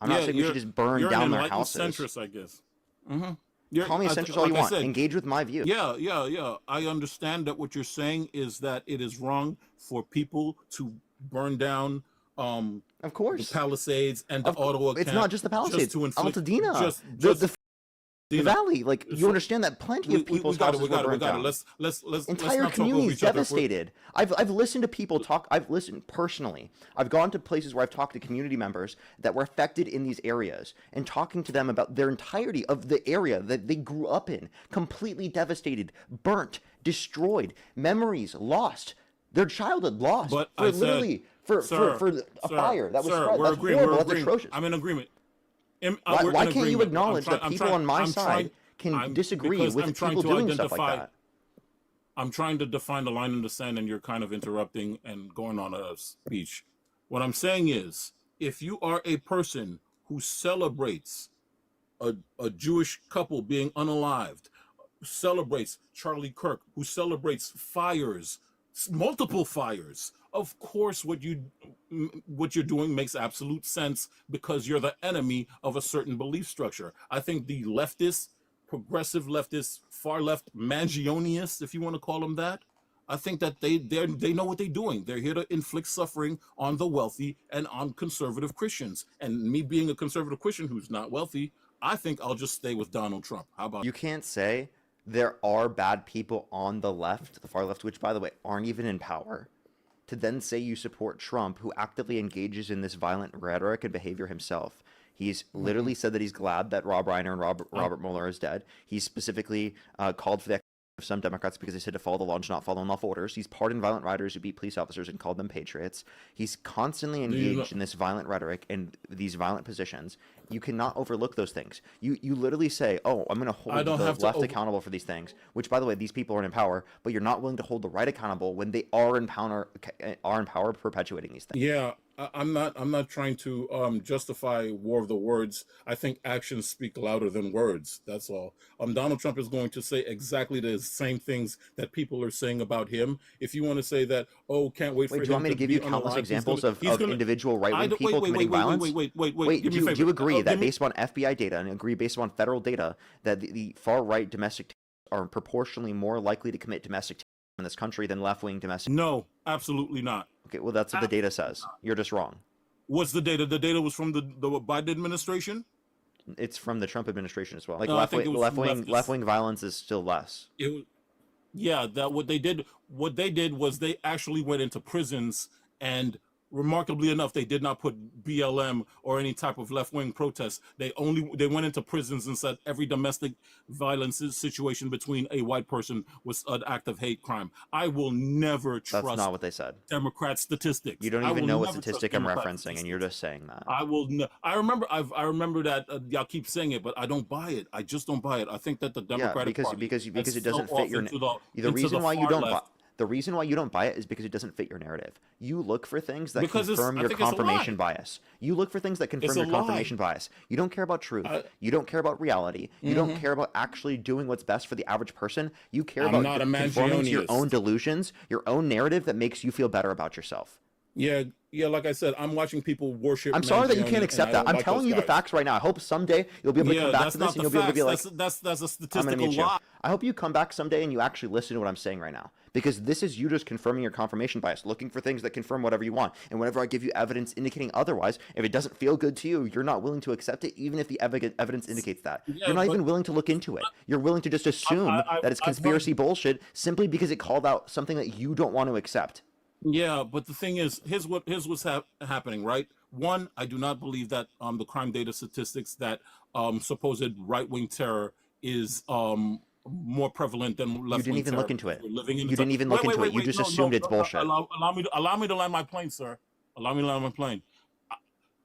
I'm not yeah, saying we should just burn you're an down their enlightened houses. centrist, I guess. Mm-hmm. You're, Call me a centrist all like you I want. said, Engage with my view. yeah. I understand that what you're saying is that it is wrong for people to burn down Of the course. Palisades and the Ottawa It's camp not just the just Palisades. to inflict Altadena. just The Dina. valley. Like, you So understand that plenty of people's houses were burnt down. Let's Entire not talk over communities each other. devastated. I've listened to people talk. I've listened personally. I've gone to places where I've talked to community members that were affected in these areas and talking to them about their entirety of the area that they grew up in, completely devastated, burnt, destroyed, memories lost, their childhood lost But for I literally said, for a fire that was spread. we're That's agreeing. horrible. We're That's agreeing. atrocious. I'm in agreement. Why We're in can't you agreement. acknowledge that people on my side can disagree because with I'm trying people to doing stuff like identify. that? I'm trying to define the line in the sand, and you're kind of interrupting and going on a speech. What I'm saying is, if you are a person who celebrates a Jewish couple being unalived, celebrates Charlie Kirk, who celebrates fires, multiple fires. Of course, what you're doing makes absolute sense because you're the enemy of a certain belief structure. I think the leftists, progressive leftists, far left Mangionists, if you want to call them that, I think that they know what they're doing. They're here to inflict suffering on the wealthy and on conservative Christians. And me being a conservative Christian who's not wealthy, I think I'll just stay with Donald Trump. How about You can't say there are bad people on the left, the far left, which, by the way, aren't even in power, to then say you support Trump, who actively engages in this violent rhetoric and behavior himself. He's literally said that he's glad that Rob Reiner and Robert Mueller is dead. He's specifically called for the of some Democrats because they said to follow the law and not follow unlawful orders. He's pardoned violent rioters who beat police officers and called them patriots. He's constantly engaged in this violent rhetoric and these violent positions. You cannot overlook those things. You literally say, "Oh, I'm going to hold the left accountable for these things," which, by the way, these people are in power, but you're not willing to hold the right accountable when they are in power perpetuating these things. Yeah, I'm not trying to justify war of the words. I think actions speak louder than words. That's all. Donald Trump is going to say exactly the same things that people are saying about him. If you want to say that, oh, can't wait for him do you want me to give you countless examples of individual right-wing people committing violence? Wait. Do you agree that based on FBI data and agree based on federal data that the far-right domestic are proportionally more likely to commit domestic in this country than left-wing domestic? No, absolutely not. Okay, well, that's what the data says. You're just wrong. What's the data? The data was from the Biden administration? It's from the Trump administration as well. Like, No, left-wing violence is still less. Yeah, that what they did was they actually went into prisons, and remarkably enough, they did not put BLM or any type of left-wing protest. They went into prisons and said every domestic violence situation between a white person was an act of hate crime. I will never trust. That's not what they said. Democrat statistics. You don't even know what statistic I'm referencing, and you're just saying that. I will. I remember that y'all keep saying it, but I don't buy it. I just don't buy it. I think that the Democratic Party because it doesn't fit your. The reason why you don't buy. The reason why you don't buy it is because it doesn't fit your narrative. You look for things that confirm your confirmation bias. You look for things that confirm your confirmation bias. You don't care about truth. You don't care about reality. You don't care about actually doing what's best for the average person. You care about conforming to your own delusions, your own narrative that makes you feel better about yourself. Yeah, yeah. Like I said, I'm watching people worship I'm sorry that you Mangione, can't and accept I that. don't I'm like those telling you the guys. facts right now. I hope someday you'll be able to come Yeah, back to that's this not and the you'll be able to be facts. like, That's a I'm gonna statistical mute you. lie. I hope you come back someday and you actually listen to what I'm saying right now. Because this is you just confirming your confirmation bias, looking for things that confirm whatever you want. And whenever I give you evidence indicating otherwise, if it doesn't feel good to you, you're not willing to accept it, even if the evidence indicates that. You're Yeah, not but even willing to look into it. You're willing to just assume that it's I've heard. conspiracy bullshit simply because it called out something that you don't want to accept. Yeah, but the thing is, here's what's happening, right? One, I do not believe that the crime data statistics that supposed right wing terror is more prevalent than You left didn't wing even look terror into because it. we're living in the You time. didn't even look into it. You Wait. just No, no. assumed it's bullshit. Allow me to land my plane, sir. Allow me to land my plane.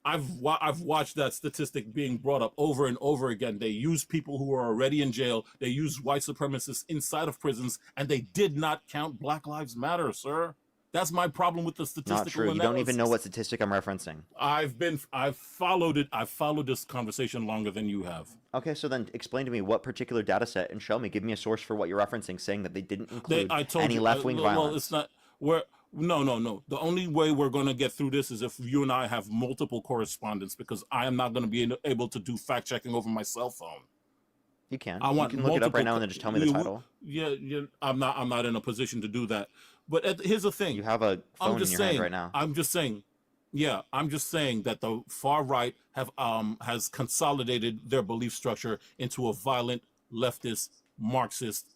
I've watched that statistic being brought up over and over again. They use people who are already in jail. They use white supremacists inside of prisons, and they did not count Black Lives Matter, sir. That's my problem with the Not true. statistical You don't even know analysis. what statistic I'm referencing. I've followed it. I've followed this conversation longer than you have. Okay, so then explain to me what particular data set and show me. Give me a source for what you're referencing, saying that they didn't include I told any you. left-wing Well, it's violence. not. We're no. The only way we're going to get through this is if you and I have multiple correspondence, because I am not going to be able to do fact checking over my cell phone. You can. I You want can look it up right multiple. now and then just tell me the title. Yeah. I'm not. I'm not in a position to do that. But here's the thing. You have a I'm phone in just your hand saying. right now. I'm just saying. Yeah, I'm just saying that the far right have has consolidated their belief structure into a violent leftist, Marxist,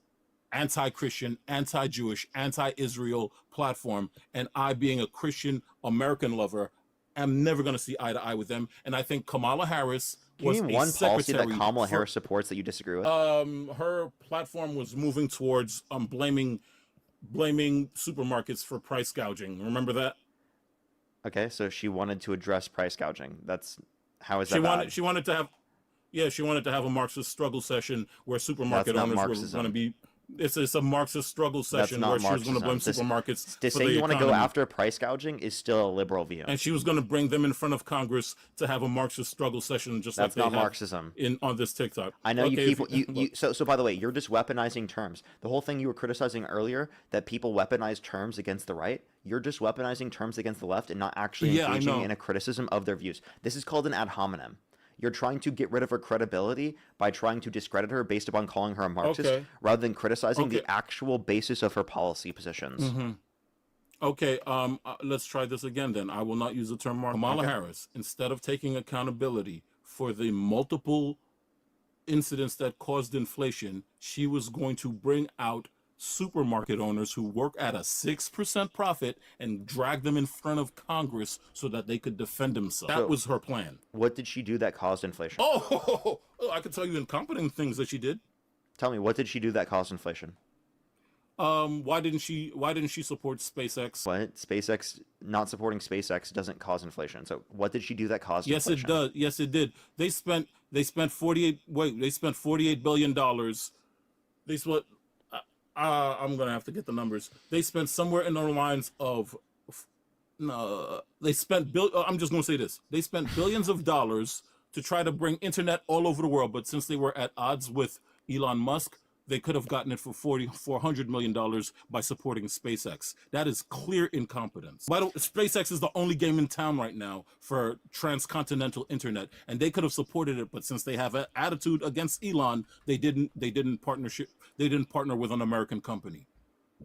anti-Christian, anti-Jewish, anti-Israel platform. And I, being a Christian American lover, am never going to see eye to eye with them. And I think Kamala Harris Can you was name a one policy that secretary Kamala for Harris supports that you disagree with? her platform was moving towards blaming supermarkets for price gouging. Remember that? Okay, so she wanted to address price gouging. How is that bad? She wanted to have she wanted to have a Marxist struggle session where That's supermarket not owners were going to Marxism. be. It's a Marxist struggle That's session not where she was going to blame Marxism. supermarkets To for say the you want to go economy, after price gouging is still a liberal view. and she was going to bring them in front of Congress to have a Marxist struggle session, just like That's they not have Marxism. in on this TikTok. I know you Okay, keep so by the way, you're just weaponizing terms. The whole thing you were criticizing earlier that people weaponize terms against the right, you're just weaponizing terms against the left and not actually yeah, I engaging know. in a criticism of their views. This is called an ad hominem. You're trying to get rid of her credibility by trying to discredit her based upon calling her a Marxist Okay, rather than criticizing okay. the actual basis of her policy positions. hmm Okay, let's try this again then. I will not use the term Kamala Okay. Harris, instead of taking accountability for the multiple incidents that caused inflation, she was going to bring out supermarket owners who work at a 6% profit and drag them in front of Congress so that they could defend themselves. That So, was her plan. what did she do that caused inflation? Oh, I could tell you incompetent things that she did. Tell me, what did she do that caused inflation? Why didn't she support SpaceX? What? SpaceX, not supporting SpaceX doesn't cause inflation. So what did she do that caused Yes, it inflation? does. Yes, it did. They spent 48 billion dollars. They spent I'm gonna have to get the numbers. They spent somewhere in the lines of no, they spent I'm just gonna say this. They spent billions of dollars to try to bring internet all over the world, but since they were at odds with Elon Musk, they could have gotten it for $400 million by supporting SpaceX. That is clear incompetence. By the way, SpaceX is the only game in town right now for transcontinental internet, and they could have supported it, but since they have an attitude against Elon, they didn't partner with an American company.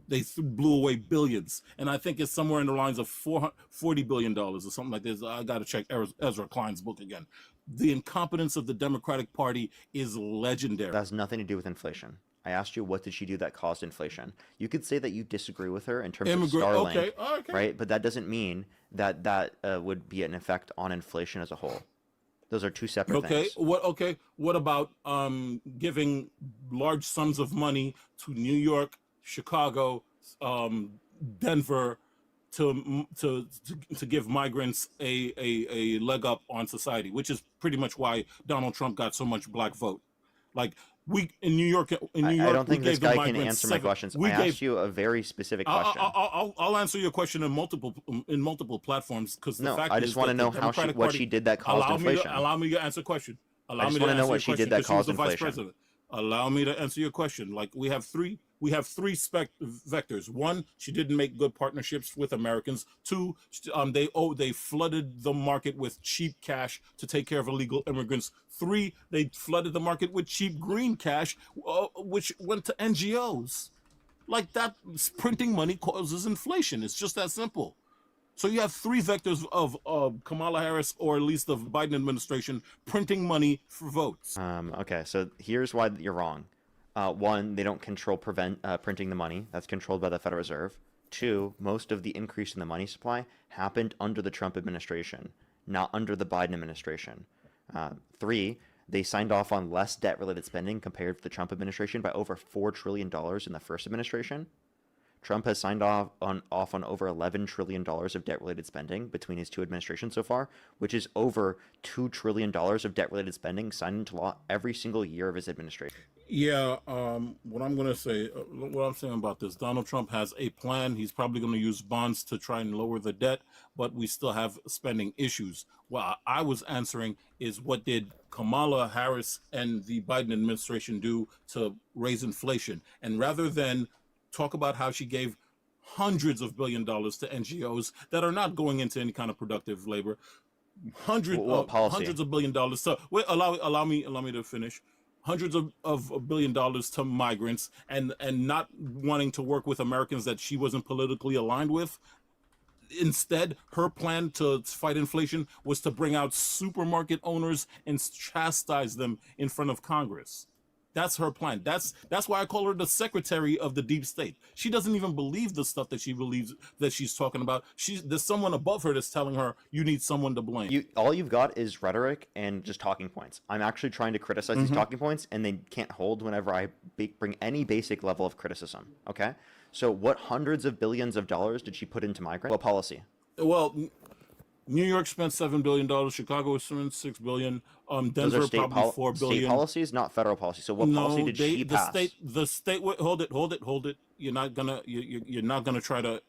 They blew away billions, and I think it's somewhere in the lines of $40 billion or something like this. I got to check Ezra Klein's book again. The incompetence of the Democratic Party is legendary. That has nothing to do with inflation. I asked you what did she do that caused inflation. You could say that you disagree with her in terms of Starlink, Okay. right? But that doesn't mean that would be an effect on inflation as a whole. Those are two separate things. What about giving large sums of money to New York, Chicago, Denver, to give migrants a leg up on society, which is pretty much why Donald Trump got so much black vote. Like we in New York, I don't think this guy can answer my questions. I asked you a very specific question. I'll answer your question in multiple platforms, because the No, fact I is just want to that know the Democratic what Party, she did that caused inflation. allow me to answer a question. I just want to know what she did that caused inflation. Allow me to answer your question. Like we have we have three vectors. One, she didn't make good partnerships with Americans. Two, they flooded the market with cheap cash to take care of illegal immigrants. Three, they flooded the market with cheap green cash, which went to NGOs. Like that, printing money causes inflation. It's just that simple. So you have three vectors of Kamala Harris, or at least the Biden administration, printing money for votes. Okay, so here's why you're wrong. One, they don't control printing the money. That's controlled by the Federal Reserve. Two, most of the increase in the money supply happened under the Trump administration, not under the Biden administration. Three, they signed off on less debt-related spending compared to the Trump administration by over $4 trillion in the first administration. Trump has signed off on over $11 trillion of debt-related spending between his two administrations so far, which is over $2 trillion of debt-related spending signed into law every single year of his administration. Yeah, what I'm saying about this, Donald Trump has a plan. He's probably going to use bonds to try and lower the debt, but we still have spending issues. What I was answering is, what did Kamala Harris and the Biden administration do to raise inflation? And rather than talk about how she gave hundreds of $billions to NGOs that are not going into any kind of productive labor, hundreds of $1 billion. So wait, allow me to finish. Hundreds of $1 billion to migrants, and not wanting to work with Americans that she wasn't politically aligned with. Instead, her plan to fight inflation was to bring out supermarket owners and chastise them in front of Congress. That's her plan. That's why I call her the secretary of the deep state. She doesn't even believe the stuff that she believes that she's talking about. There's someone above her that's telling her you need someone to blame. All you've got is rhetoric and just talking points. I'm actually trying to criticize these talking points, and they can't hold whenever I bring any basic level of criticism. Okay, so what hundreds of billions of dollars did she put into migrants? What policy? Well, New York spent $7 billion. Chicago spent $6 billion. Denver probably $4 billion. State policies, not federal policy. So what policy did she pass? The state. Wait, hold it. You're not gonna try to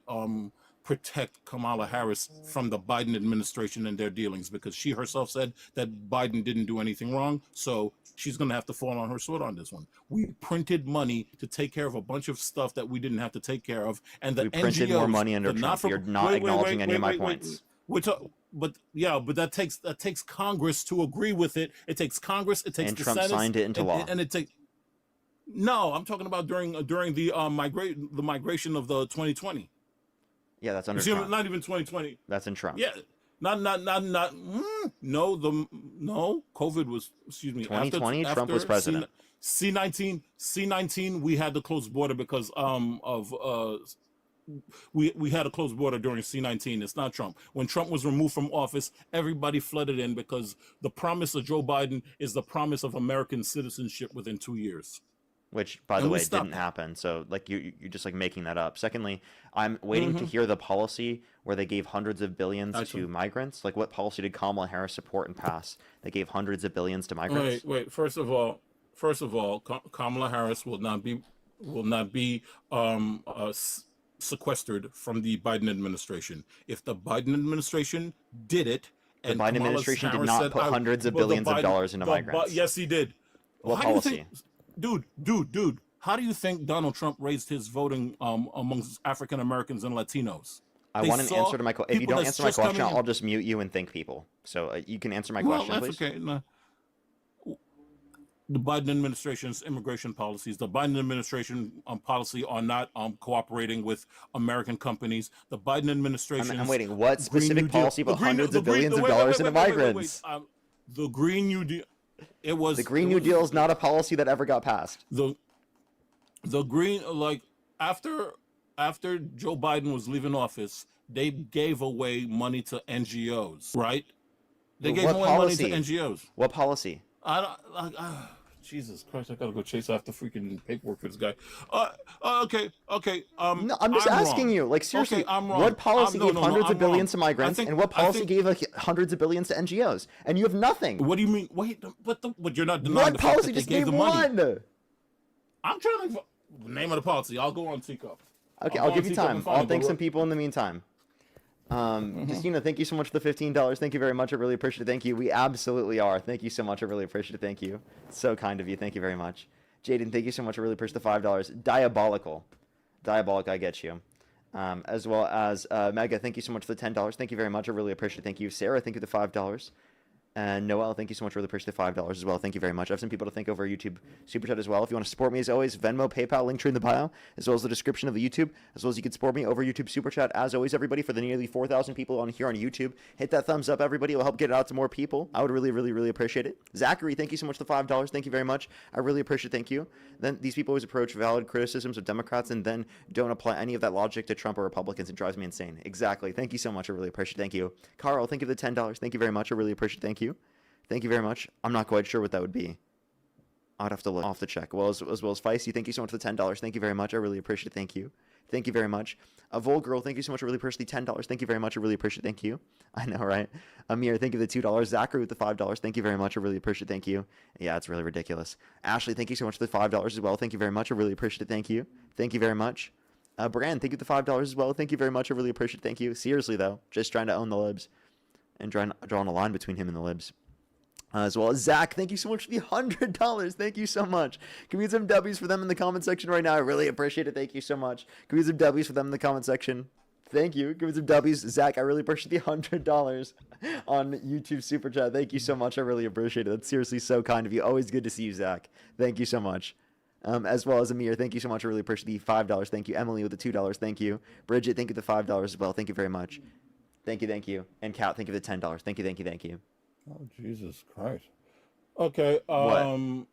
protect Kamala Harris from the Biden administration and their dealings, because she herself said that Biden didn't do anything wrong. So she's gonna have to fall on her sword on this one. We printed money to take care of a bunch of stuff that we didn't have to take care of, and the we printed NGOs, more money under Trump. You're not acknowledging any of my points. But that takes Congress to agree with it. It takes Congress. It takes and the Trump Senate, signed it into law. And it takes. No, I'm talking about during the migration of the 2020. Yeah, that's under Trump. Not even 2020. That's in Trump. Yeah, not. No. COVID was. Excuse me. 2020, Trump was president. C-19. We had to close border because we had a closed border during C-19. It's not Trump. When Trump was removed from office, everybody flooded in because the promise of Joe Biden is the promise of American citizenship within 2 years. Which, by the way, didn't happen. So, like, you're just like making that up. Secondly, I'm waiting to hear the policy where they gave hundreds of billions to migrants. Like, what policy did Kamala Harris support and pass? They gave hundreds of billions to migrants. Wait. First of all, Kamala Harris will not be sequestered from the Biden administration. If the Biden administration did it, the Biden administration did not put hundreds of billions of dollars into migrants. Yes, he did. What policy? Dude, how do you think Donald Trump raised his voting amongst African Americans and Latinos? I want an answer to my question. If you don't answer my question, I'll just mute you and thank people. So you can answer my question, please. Okay. No. The Biden administration's immigration policies, the Biden administration policy on not cooperating with American companies, the Biden administration. I'm waiting. What specific policy put hundreds of billions of dollars into migrants? The Green New Deal. The Green New Deal is not a policy that ever got passed. The Green, like after Joe Biden was leaving office, they gave away money to NGOs, right? They gave away money to NGOs. What policy? Jesus Christ! I gotta go chase after freaking paperwork for this guy. Okay. No, I'm just asking you. Like, seriously, okay, I'm wrong. What policy gave hundreds of billions to migrants, and what policy gave hundreds of billions to NGOs? And you have nothing. What do you mean? Wait, but you're not denying what the policy fact that just they gave gave the money. one? I'm trying to name of the policy. I'll go on Teacup. Okay, I'll give you time. I'll thank some people in the meantime. Justina, thank you so much for the $15. Thank you very much. I really appreciate it. Thank you. We absolutely are. Thank you so much. I really appreciate it. Thank you. It's so kind of you. Thank you very much. Jaden, thank you so much. I really appreciate the $5. Diabolical, I get you. As well as Mega, thank you so much for the $10. Thank you very much. I really appreciate it. Thank you. Sarah, thank you for the $5. And Noel, thank you so much. Really appreciate the $5 as well. Thank you very much. I have some people to thank over YouTube Super Chat as well. If you want to support me, as always, Venmo, PayPal, link tree in the bio, as well as the description of the YouTube, as well as you can support me over YouTube Super Chat. As always, everybody, for the nearly 4,000 people on here on YouTube, hit that thumbs up, everybody. It will help get it out to more people. I would really, really, really appreciate it. Zachary, thank you so much for the $5. Thank you very much. I really appreciate it. Thank you. Then these people always approach valid criticisms of Democrats and then don't apply any of that logic to Trump or Republicans. It drives me insane. Exactly. Thank you so much. I really appreciate it. Thank you. Carl, thank you for the $10. Thank you very much. I really appreciate it. Thank you. Thank you very much. I'm not quite sure what that would be. I'd have to look. I'll have to check. Well, as well as Feisty, thank you so much for the $10. Thank you very much. I really appreciate it. Thank you. Thank you very much. A Girl, thank you so much. I really appreciate the $10. Thank you very much. I really appreciate it. Thank you. I know, right? Amir, thank you for the $2. Zachary with the $5. Thank you very much. I really appreciate it. Thank you. Yeah, it's really ridiculous. Ashley, thank you so much for the $5 as well. Thank you very much. I really appreciate it. Thank you. Thank you very much. Brand, thank you for the $5 as well. Thank you very much. I really appreciate it. Thank you. Seriously, though, just trying to own the libs and drawing a line between him and the libs. As well as Zach, thank you so much for the $100. Thank you so much. Can we get some W's for them in the comment section right now? I really appreciate it. Thank you so much. Can we get some W's for them in the comment section? Thank you. Give me some W's. Zach, I really appreciate the $100 on YouTube Super Chat. Thank you so much. I really appreciate it. That's seriously so kind of you. Always good to see you, Zach. Thank you so much. As well as Amir, thank you so much. I really appreciate the $5. Thank you. Emily with the $2. Thank you. Bridget, thank you for the $5 as well. Thank you very much. Thank you. Thank you. And Kat, thank you for the $10. Thank you. Thank you. Thank you. Oh, Jesus Christ. Okay. What?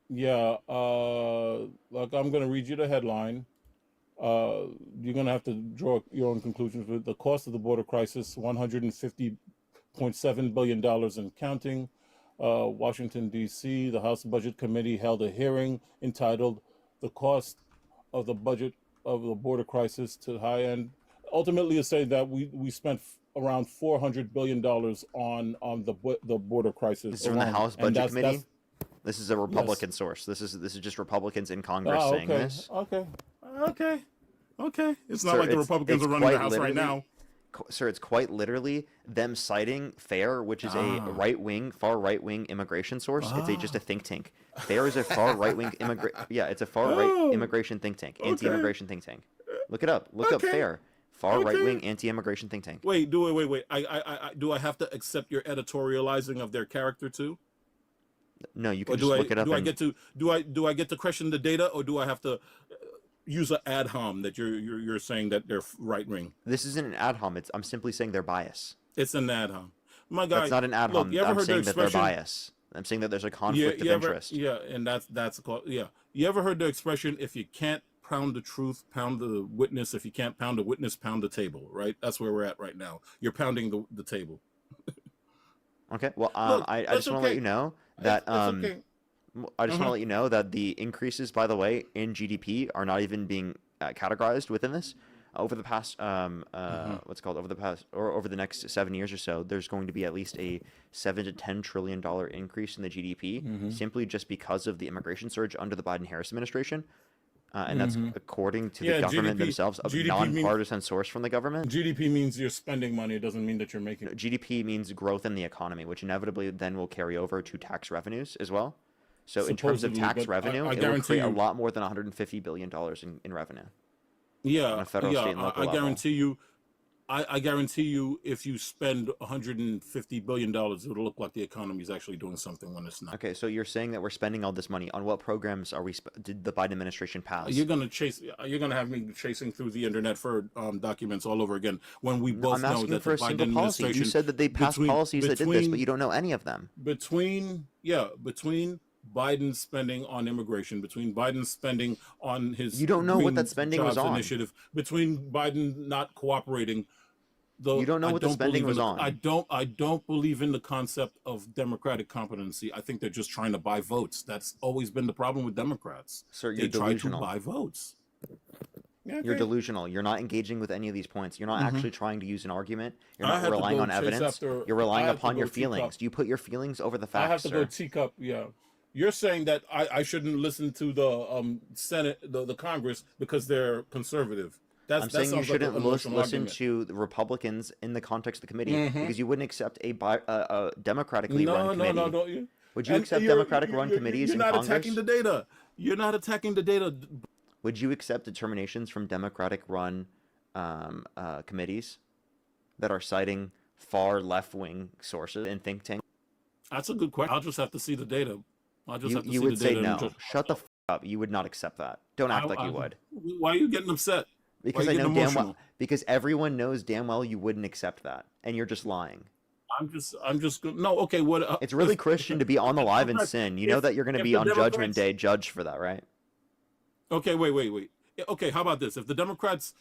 Yeah. Like I'm gonna read you the headline. You're gonna have to draw your own conclusions. With the cost of the border crisis, $150.7 billion and counting. Washington D.C. The House Budget Committee held a hearing entitled "The Cost of the Budget of the Border Crisis to High End." Ultimately, it's saying that we spent around $400 billion on the border crisis. This is from the House Budget Committee. This is a Republican source. This is just Republicans in Congress saying this. Okay. It's not like the Republicans are running the House right now. Sir, it's quite literally them citing FAIR, which is a far right-wing immigration source. It's just a think tank. FAIR is a far right-wing it's a far right immigration think tank, anti-immigration think tank. Look it up. Look up FAIR. Far right-wing anti-immigration think tank. Wait. Do I have to accept your editorializing of their character too? No, you can just look it up. Do I get to question the data, or do I have to use an ad hom that you're saying that they're right-wing? This isn't an ad hom. I'm simply saying they're bias. It's an ad hom. My guy. That's not an ad hom. I'm saying that they're bias. I'm saying that there's a conflict of interest. And that's yeah. You ever heard the expression, if you can't pound the truth, pound the witness. If you can't pound the witness, pound the table, right? That's where we're at right now. You're pounding the table. Okay. Well, I just want to let you know that I just want to let you know that the increases, by the way, in GDP are not even being categorized within this. Over the past over the next 7 years or so, there's going to be at least a $7 to $10 trillion increase in the GDP, simply just because of the immigration surge under the Biden-Harris administration. And that's according to the government themselves, a nonpartisan source from the government. GDP means you're spending money. It doesn't mean that you're making. GDP means growth in the economy, which inevitably then will carry over to tax revenues as well. So in terms of tax revenue, it will create a lot more than $150 billion in revenue. Yeah, on a federal, state, and local I level. guarantee you. I guarantee you, if you spend $150 billion, it'll look like the economy is actually doing something when it's not. Okay, so you're saying that we're spending all this money on what programs did the Biden administration pass? You're gonna have me chasing through the internet for documents all over again when we both know that the Biden administration. You said that they passed policies that did this, but you don't know any of them. Between Biden's spending on immigration, between Biden's spending on his you don't know what that spending was on initiative, between Biden not cooperating. You don't know what the spending was on. I don't believe in the concept of democratic competency. I think they're just trying to buy votes. That's always been the problem with Democrats. Sir, you're delusional. They try to buy votes. Yeah, okay. You're delusional. You're not engaging with any of these points. You're not actually trying to use an argument. You're not relying on evidence. You're relying upon your feelings. Do you put your feelings over the facts, I have to go teacup, yeah. You're saying that I shouldn't listen to the Senate, the Congress, because they're conservative. I'm saying you shouldn't listen to the Republicans in the context of the committee because you wouldn't accept a democratically run committee. No, don't you? Would you accept democratic run committees in Congress? You're not attacking the data. You're not attacking the data. Would you accept determinations from Democratic-run committees that are citing far left-wing sources and think tanks? That's a good question. I'll just have to see the data. I'll just have to see You would the say data. no. Shut the f up. You would not accept that. Don't act like you would. Why are you getting upset? Because I know damn well. Because everyone knows damn well you wouldn't accept that, and you're just lying. I'm just no. Okay, what? It's really Christian to be on the live and sin. You know that you're going to be on Judgment Day judged for that, right? Okay, wait. Okay, how about this? If the Democrats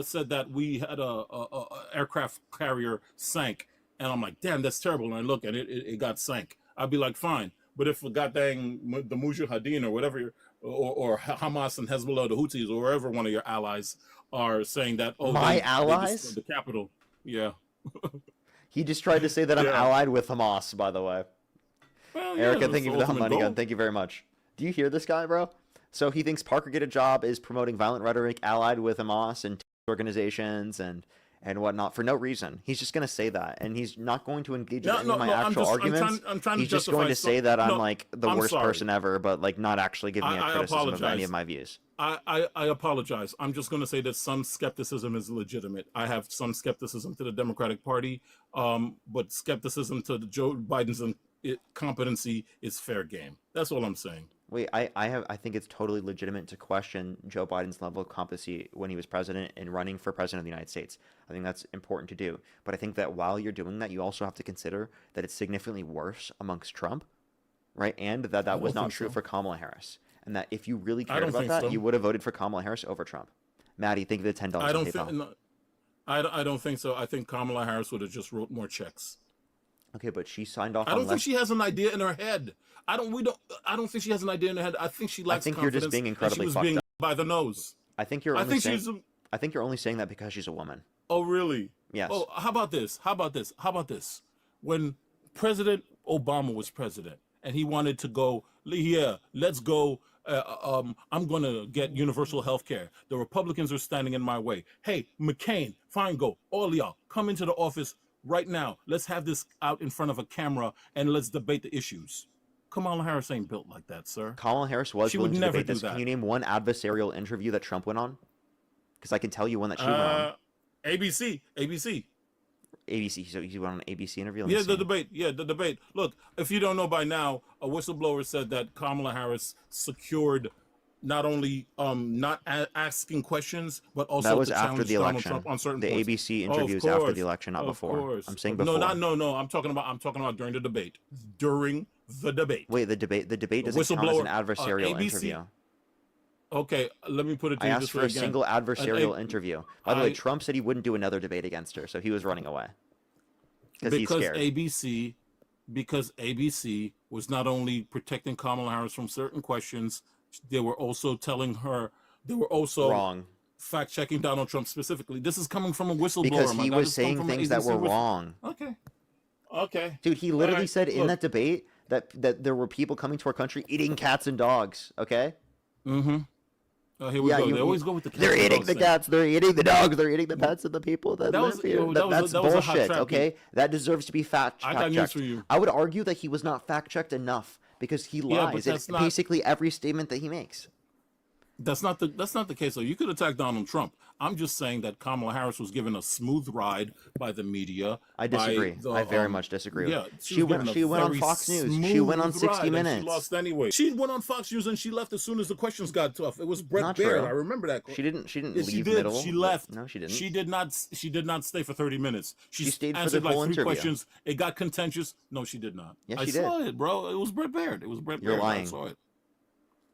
said that we had a aircraft carrier sank, and I'm like, damn, that's terrible, and I look and it got sank, I'd be like, fine. But if the Mujahideen or whatever, or Hamas and Hezbollah, the Houthis, or wherever one of your allies are saying that, oh, my they allies, the capital, yeah. He just tried to say that I'm allied with Hamas, by the way. Well, Erica, thank you for the money gun. Thank you very much. Do you hear this guy, bro? So he thinks Parker Get a Job is promoting violent rhetoric allied with Hamas and organizations and whatnot for no reason. He's just going to say that, and he's not going to engage in any of my actual arguments. He's just going to say that I'm like the worst person ever, but like not actually give me a criticism of any of my views. I apologize. I'm just going to say that some skepticism is legitimate. I have some skepticism to the Democratic Party, but skepticism to Joe Biden's competency is fair game. That's all I'm saying. Wait, I think it's totally legitimate to question Joe Biden's level of competency when he was president and running for president of the United States. I think that's important to do. But I think that while you're doing that, you also have to consider that it's significantly worse amongst Trump, right? And that was not true for Kamala Harris. And that if you really cared about that, you would have voted for Kamala Harris over Trump. Maddie, think of the $10 on PayPal. I don't think so. I think Kamala Harris would have just wrote more checks. Okay, but she signed off. I don't think she has an idea in her head. I don't think she has an idea in her head. I think she lacks confidence. I think you're just being incredibly fucked up. By the nose. I think you're only saying that because she's a woman. Oh, really? Yes. Oh, how about this? When President Obama was president and he wanted to go, let's go. I'm going to get universal health care. The Republicans are standing in my way. Hey, McCain, Feingold, all of y'all, come into the office right now. Let's have this out in front of a camera and let's debate the issues. Kamala Harris ain't built like that, sir. Kamala Harris was willing to debate this. Can you name one adversarial interview that Trump went on? Because I can tell you one that she went on. ABC. So he went on an ABC interview? Yeah, the debate. Look, if you don't know by now, a whistleblower said that Kamala Harris secured not only not asking questions, but also that was to after the election. Trump on certain the points. ABC interviews after the election, not before. I'm saying before. No. I'm talking about during the debate. During the debate. Wait, the debate doesn't count as an adversarial interview. Okay, let me put it to you this way. I asked for a single adversarial interview. By the way, Trump said he wouldn't do another debate against her, so he was running away. Because he's scared. Because ABC was not only protecting Kamala Harris from certain questions, they were also wrong. Fact-checking Donald Trump specifically. This is coming from a whistleblower. Because he was saying things that were wrong. Okay. Dude, he literally said in that debate that there were people coming to our country eating cats and dogs, okay? Mm-hmm. Oh, here we go. They always go with the cats. They're eating the cats, they're eating the dogs, they're eating the pets and the people that live here. That's bullshit, okay? That deserves to be fact-checked. I got news for you. I would argue that he was not fact-checked enough because he lies in basically every statement that he makes. That's not the case, though. You could attack Donald Trump. I'm just saying that Kamala Harris was given a smooth ride by the media. I disagree. I very much disagree. Yeah, she went on Fox News. She went on 60 Minutes. She lost anyway. She went on Fox News and she left as soon as the questions got tough. It was Brett Baird. I remember that. She didn't leave middle. She left. No, she didn't. She did not stay for 30 minutes. She stayed for the whole interview. Questions. It got contentious. No, she did not. Yes, she did. I saw it, bro. It was Brett Baird. You're lying. I saw it.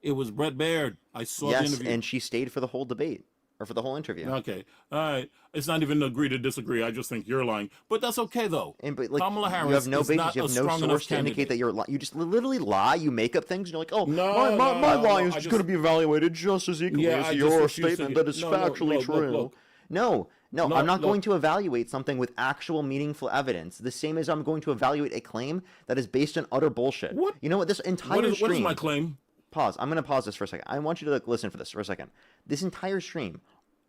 It was Brett Baird. I saw the interview. Yes, and she stayed for the whole debate. Or for the whole interview. Okay. All right. It's not even agree to disagree. I just think you're lying. But that's okay, though. Kamala Harris you have no is basis. not you have a no source to indicate that you're lying. You just literally lie. You make up things. And you're like, oh, my lie is just going to be evaluated just as equally as your statement that is factually true. No, I'm not going to evaluate something with actual meaningful evidence. The same as I'm going to evaluate a claim that is based on utter bullshit. What? You know what? This entire stream... What is my claim? Pause. I'm going to pause this for a second. I want you to listen for this for a second. This entire stream,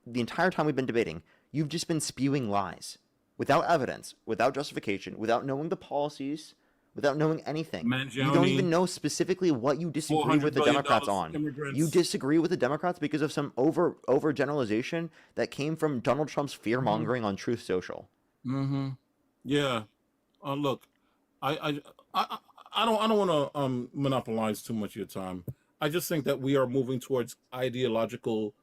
the entire time we've been debating, you've just been spewing lies without evidence, without justification, without knowing the policies without knowing anything. You don't even Mangione, know specifically what you disagree with $400 the billion Democrats on. You immigrants. disagree with the Democrats because of some overgeneralization that came from Donald Trump's fear mongering on Truth Social. Yeah. Look, I I I, I don't want to monopolize too much of your time. I just think that we are moving towards ideological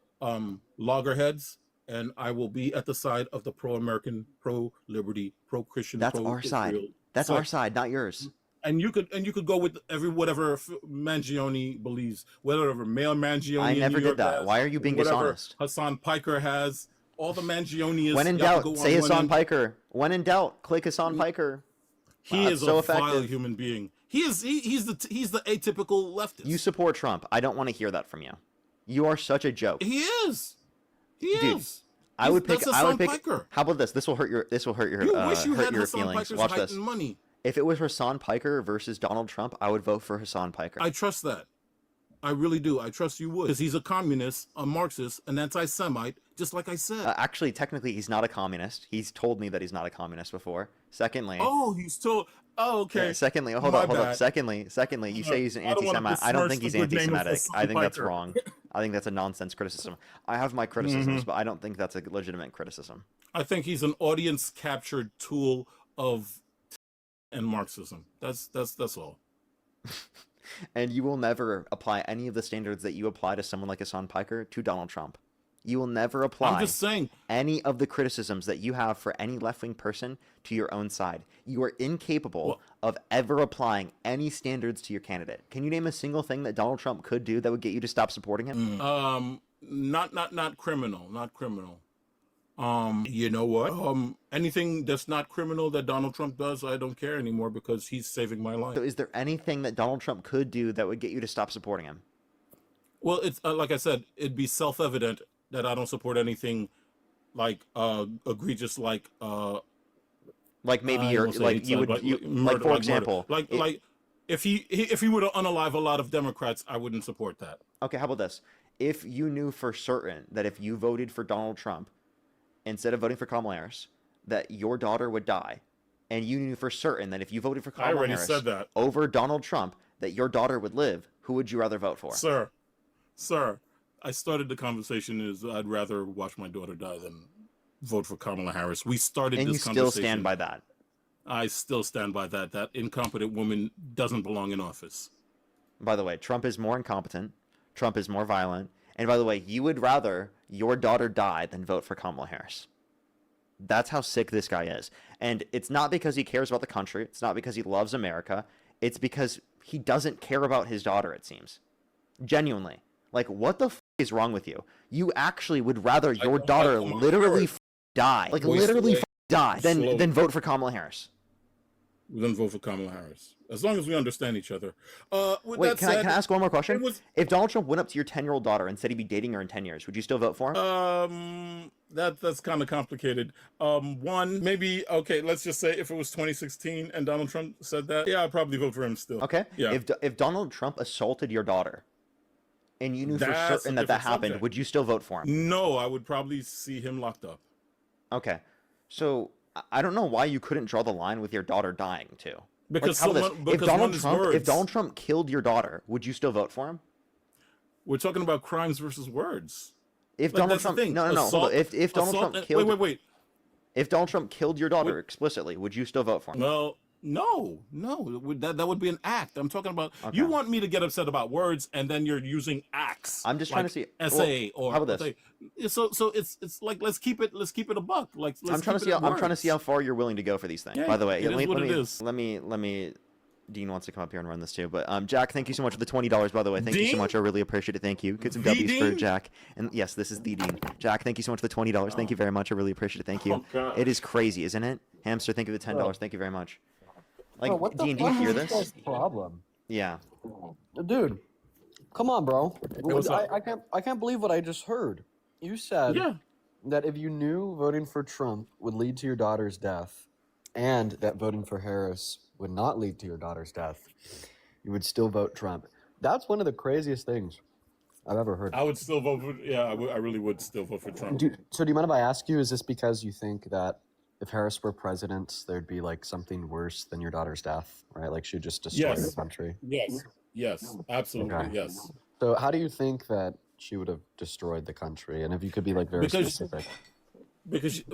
loggerheads, and I will be at the side of the pro-American, pro-liberty, pro-Christian, That's our side. pro-Israel That's our side. side, not yours. And you could go with whatever Mangione believes, whatever Mayor Mangione I in never New did York that. has, Why are you being whatever dishonest? Hassan Piker has, all the Mangione When in y'all can doubt, go say on one Hassan end. Piker. When in doubt, click Hassan Piker. He Wow, is that's so a vile effective. human being. He's the atypical leftist. You support Trump. I don't want to hear that from you. You are such a joke. He is. He Dude, is. I would pick. That's I would Hassan pick. Piker. How about this? This will hurt your. This will hurt your. You wish you hurt had your Hassan feelings. Piker's Watch height this. and money. If it was Hassan Piker versus Donald Trump, I would vote for Hassan Piker. I trust that. I really do. I trust you would. Because he's a communist, a Marxist, an anti-Semite, just like I said. Actually, technically, he's not a communist. He's told me that he's not a communist before. Secondly. Oh, he's told. Oh, okay. Yeah, secondly, hold My up. bad. Secondly, you say he's an I don't wanna anti-Semite. I don't besmirch think the he's good name of anti-Semitic. Hassan I think that's Piker. wrong. I think that's a nonsense criticism. I have my criticisms, but I don't think that's a legitimate criticism. I think he's an audience captured tool of and Marxism. That's all. And you will never apply any of the standards that you apply to someone like Hassan Piker to Donald Trump. You will never apply I'm just saying. any of the criticisms that you have for any left-wing person to your own side. You are incapable of ever applying any standards to your candidate. Can you name a single thing that Donald Trump could do that would get you to stop supporting him? Not criminal. Not criminal. You know what? Anything that's not criminal that Donald Trump does, I don't care anymore because he's saving my life. So is there anything that Donald Trump could do that would get you to stop supporting him? Well, it's like I said, it'd be self-evident that I don't support anything like egregious, like maybe I you're won't say like it's you would like you murder, like for like example murder. Like if he were to unalive a lot of Democrats, I wouldn't support that. Okay, how about this? If you knew for certain that if you voted for Donald Trump instead of voting for Kamala Harris, that your daughter would die, and you knew for certain that if you voted for I Kamala already Harris said that. over Donald Trump, that your daughter would live, who would you rather vote for? Sir, I started the conversation as I'd rather watch my daughter die than vote for Kamala Harris. We started And this you conversation. still stand by that. I still stand by that. That incompetent woman doesn't belong in office. By the way, Trump is more incompetent. Trump is more violent. And by the way, you would rather your daughter die than vote for Kamala Harris. That's how sick this guy is. And it's not because he cares about the country. It's not because he loves America. It's because he doesn't care about his daughter, it seems. Genuinely. Like, what the is wrong with you? You actually would rather your daughter literally die. Like, literally die than vote for Kamala Harris. Then vote for Kamala Harris. As long as we understand each other. Wait, can I ask one more question? If Donald Trump went up to your 10-year-old daughter and said he'd be dating her in 10 years, would you still vote for him? That's kind of complicated. Maybe, okay, let's just say if it was 2016 and Donald Trump said that, yeah, I'd probably vote for him still. Okay. Yeah. If Donald Trump assalted your daughter and you knew for That's certain a that different happened, subject. would you still vote for him? No, I would probably see him locked up. Okay. So I don't know why you couldn't draw the line with your daughter dying too. Because Like, how about this? because If Donald Trump killed your daughter, would you still vote for him? We're talking about crimes versus words. If Like, Donald that's the Trump, thing. no, hold on. If Donald Assault- Trump killed, wait. if Donald Trump killed your daughter explicitly, would you still vote for him? Well, no, that would be an act. I'm talking about. Okay. You want me to get upset about words, and then you're using acts. I'm just trying to see. essay Well, or how about this? So it's like let's keep it a buck. Like I'm trying to see how far you're willing to go for these things. Yeah, By the way, it is what it is. let me. Dean wants to come up here and run this too, but Jack, thank you so much for the $20. By the way, thank you so Dean? much. I really appreciate it. Thank you. Get some The W's for Dean? Jack. And yes, this is the Dean. Jack, thank you so much for the $20. Thank you very much. I really appreciate it. Thank you. Oh, God. It is crazy, isn't it? Hamster, thank you for the $10. Thank you very much. Like, Bro, what the Dean, do you fuck hear is this? guy's problem? Yeah. Dude, come on, bro. what's up? I can't believe what I just heard. You said Yeah. that if you knew voting for Trump would lead to your daughter's death, and that voting for Harris would not lead to your daughter's death, you would still vote Trump. That's one of the craziest things I've ever heard. I would still vote for. Yeah, I really would still vote for Trump. So do you mind if I ask you, is this because you think that if Harris were president, there'd be like something worse than your daughter's death, right? Like she'd just destroy the Yes, country. yes, absolutely, Okay. yes. So how do you think that she would have destroyed the country? And if you could be like very Because specific.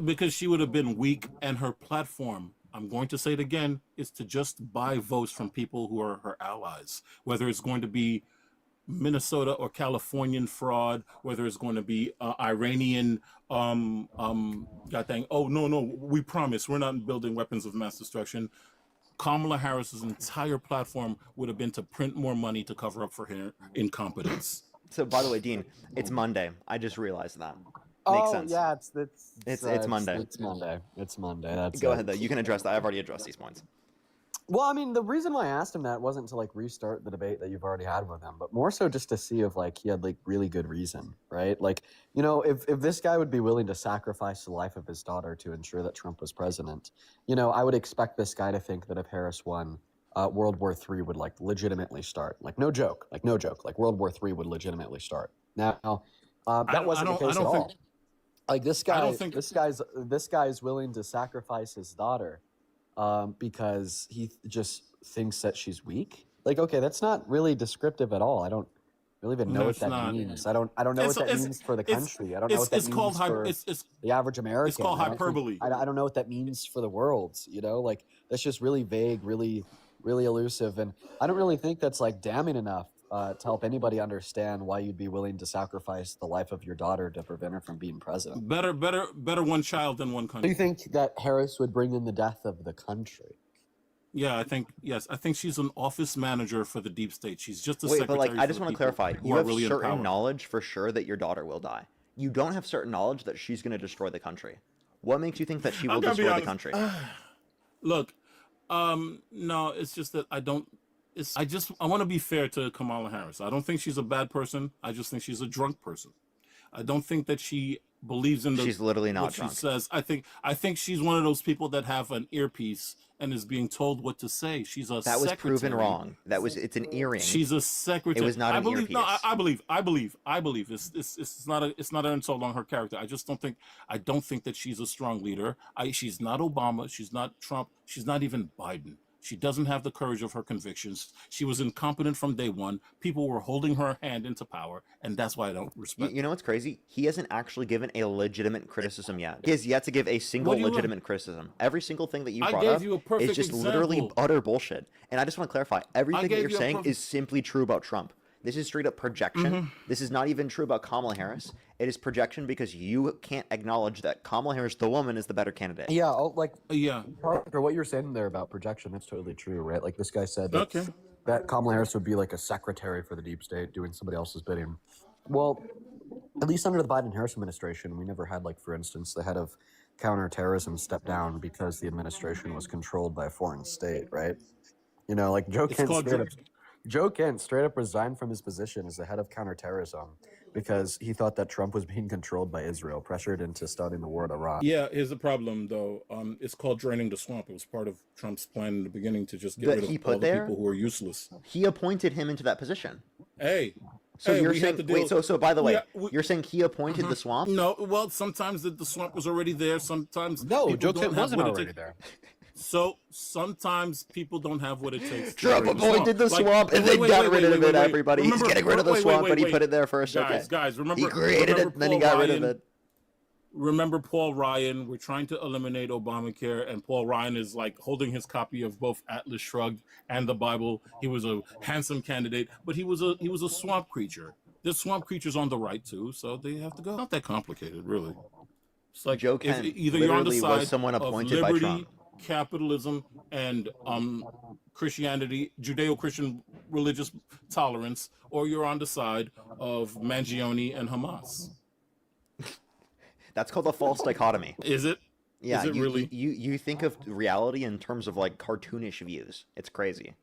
because she would have been weak, and her platform, I'm going to say it again, is to just buy votes from people who are her allies, whether it's going to be Minnesota or Californian fraud, whether it's going to be Iranian, God dang, oh no, we promise we're not building weapons of mass destruction. Kamala Harris's entire platform would have been to print more money to cover up for her incompetence. So, by the way, Dean, it's Monday. I just realized that. Makes sense. Yeah, It's Monday. It's Monday. It's Monday. That's Go it. ahead, though. You can address that. I've already addressed these points. Well, I mean, the reason why I asked him that wasn't to like restart the debate that you've already had with him, but more so just to see if like he had like really good reason, right? Like, you know, if this guy would be willing to sacrifice the life of his daughter to ensure that Trump was president, you know, I would expect this guy to think that if Harris won, World War III would like legitimately start. Like no joke, like World War III would legitimately start. Now, that wasn't the case at all. Like this guy's willing to sacrifice his daughter because he just thinks that she's weak. Like, okay, that's not really descriptive at all. I don't really even know what that means. I don't know what that means for the country. I don't know what that means for the average American. It's called hyperbole. I don't know what that means for the world. You know, like that's just really vague, really elusive, and I don't really think that's like damning enough to help anybody understand why you'd be willing to sacrifice the life of your daughter to prevent her from being president. Better one child than one country. Do you think that Harris would bring in the death of the country? Yeah, I think she's an office manager for the deep state. She's just a Wait, secretary. but like, I just want to clarify. You have really certain knowledge for sure that your daughter will die. You don't have certain knowledge that she's going to destroy the country. What makes you think that she will destroy the country? Look, no, it's just that I want to be fair to Kamala Harris. I don't think she's a bad person. I just think she's a drunk person. I don't think that she believes in she's literally not what drunk. She says. I think she's one of those people that have an earpiece and is being told what to say. She's a that was secretary. Proven wrong. It's an earring. She's a secretary. It was not an earpiece. No, I believe. It's not an insult on her character. I don't think that she's a strong leader. She's not Obama. She's not Trump. She's not even Biden. She doesn't have the courage of her convictions. She was incompetent from day one. People were holding her hand into power, and that's why I don't respect her. You know what's crazy? He hasn't actually given a legitimate criticism yet. He has yet to give a single legitimate criticism. Every single thing that you brought up is just literally utter bullshit. And I just want to clarify, everything that you're saying is simply true about Trump. This is straight up projection. Mm-hmm. This is not even true about Kamala Harris. It is projection because you can't acknowledge that Kamala Harris, the woman, is the better candidate. Yeah, For what you're saying there about projection, that's totally true, right? Like this guy said that Kamala Harris would be like a secretary for the deep state doing somebody else's bidding. Well, at least under the Biden-Harris administration, we never had, like, for instance, the head of counterterrorism step down because the administration was controlled by a foreign state, right? You know, like Joe Kent straight up resigned from his position as the head of counterterrorism because he thought that Trump was being controlled by Israel, pressured into starting the war in Iraq. Yeah, here's the problem, though. It's called draining the swamp. It was part of Trump's plan in the beginning to just get rid of all the people who are useless. He appointed him into that position. So you're saying, wait, so by the way, you're saying he appointed the swamp? No, well, sometimes the swamp was already there. Sometimes Joe Kent wasn't already there. So sometimes people don't have what it takes. Trump appointed the swamp and then got rid of it, everybody. He's getting rid of the swamp, but he put it there first. Guys, remember he created it, then he got rid of it. Remember Paul Ryan? We're trying to eliminate Obamacare, and Paul Ryan is like holding his copy of both Atlas Shrugged and the Bible. He was a handsome candidate, but he was a swamp creature. There's swamp creatures on the right too, so they have to go. Not that complicated, really. It's like Joe Kent either you're on the side was someone appointed of liberty, by Trump. Capitalism, and Christianity, Judeo-Christian religious tolerance, or you're on the side of Mangione and Hamas. That's called a false dichotomy. Is it? Yeah, is it really? You think of reality in terms of like cartoonish views. It's crazy.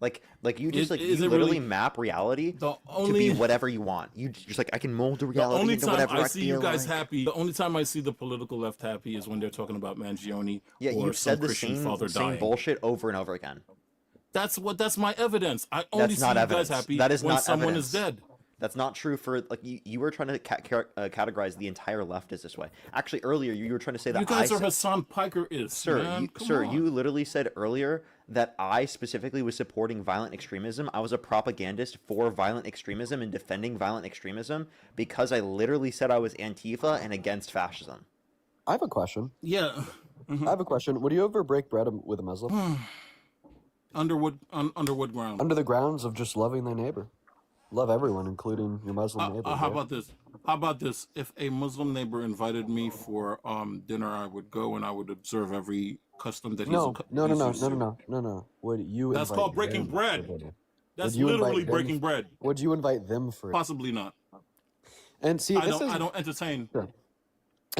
Like you just you literally map reality to be whatever you want. You just like, I can mold the reality into whatever I feel. The only time I see you guys happy, the only time I see the political left happy is when they're talking about Mangione or some Christian father dying. Same bullshit over and over again. That's my evidence. I only see you guys happy when someone is dead. That's not true for like you were trying to categorize the entire left as this way. Actually, earlier you were trying to say that You guys I are Hassan Piker-ists, Sir, man. you, Come sir, on. you literally said earlier that I specifically was supporting violent extremism. I was a propagandist for violent extremism and defending violent extremism because I literally said I was Antifa and against fascism. I have a question. Yeah. I have a question. Would you ever break bread with a Muslim? Under what ground? Under the grounds of just loving thy neighbor. Love everyone, including your Muslim neighbor. How about this? How about this? If a Muslim neighbor invited me for dinner, I would go and I would observe every custom that No. he's Would you That's invite called breaking them bread. for dinner? That's Would you literally invite them breaking bread. Would you invite them for? Possibly not. And see, I don't entertain.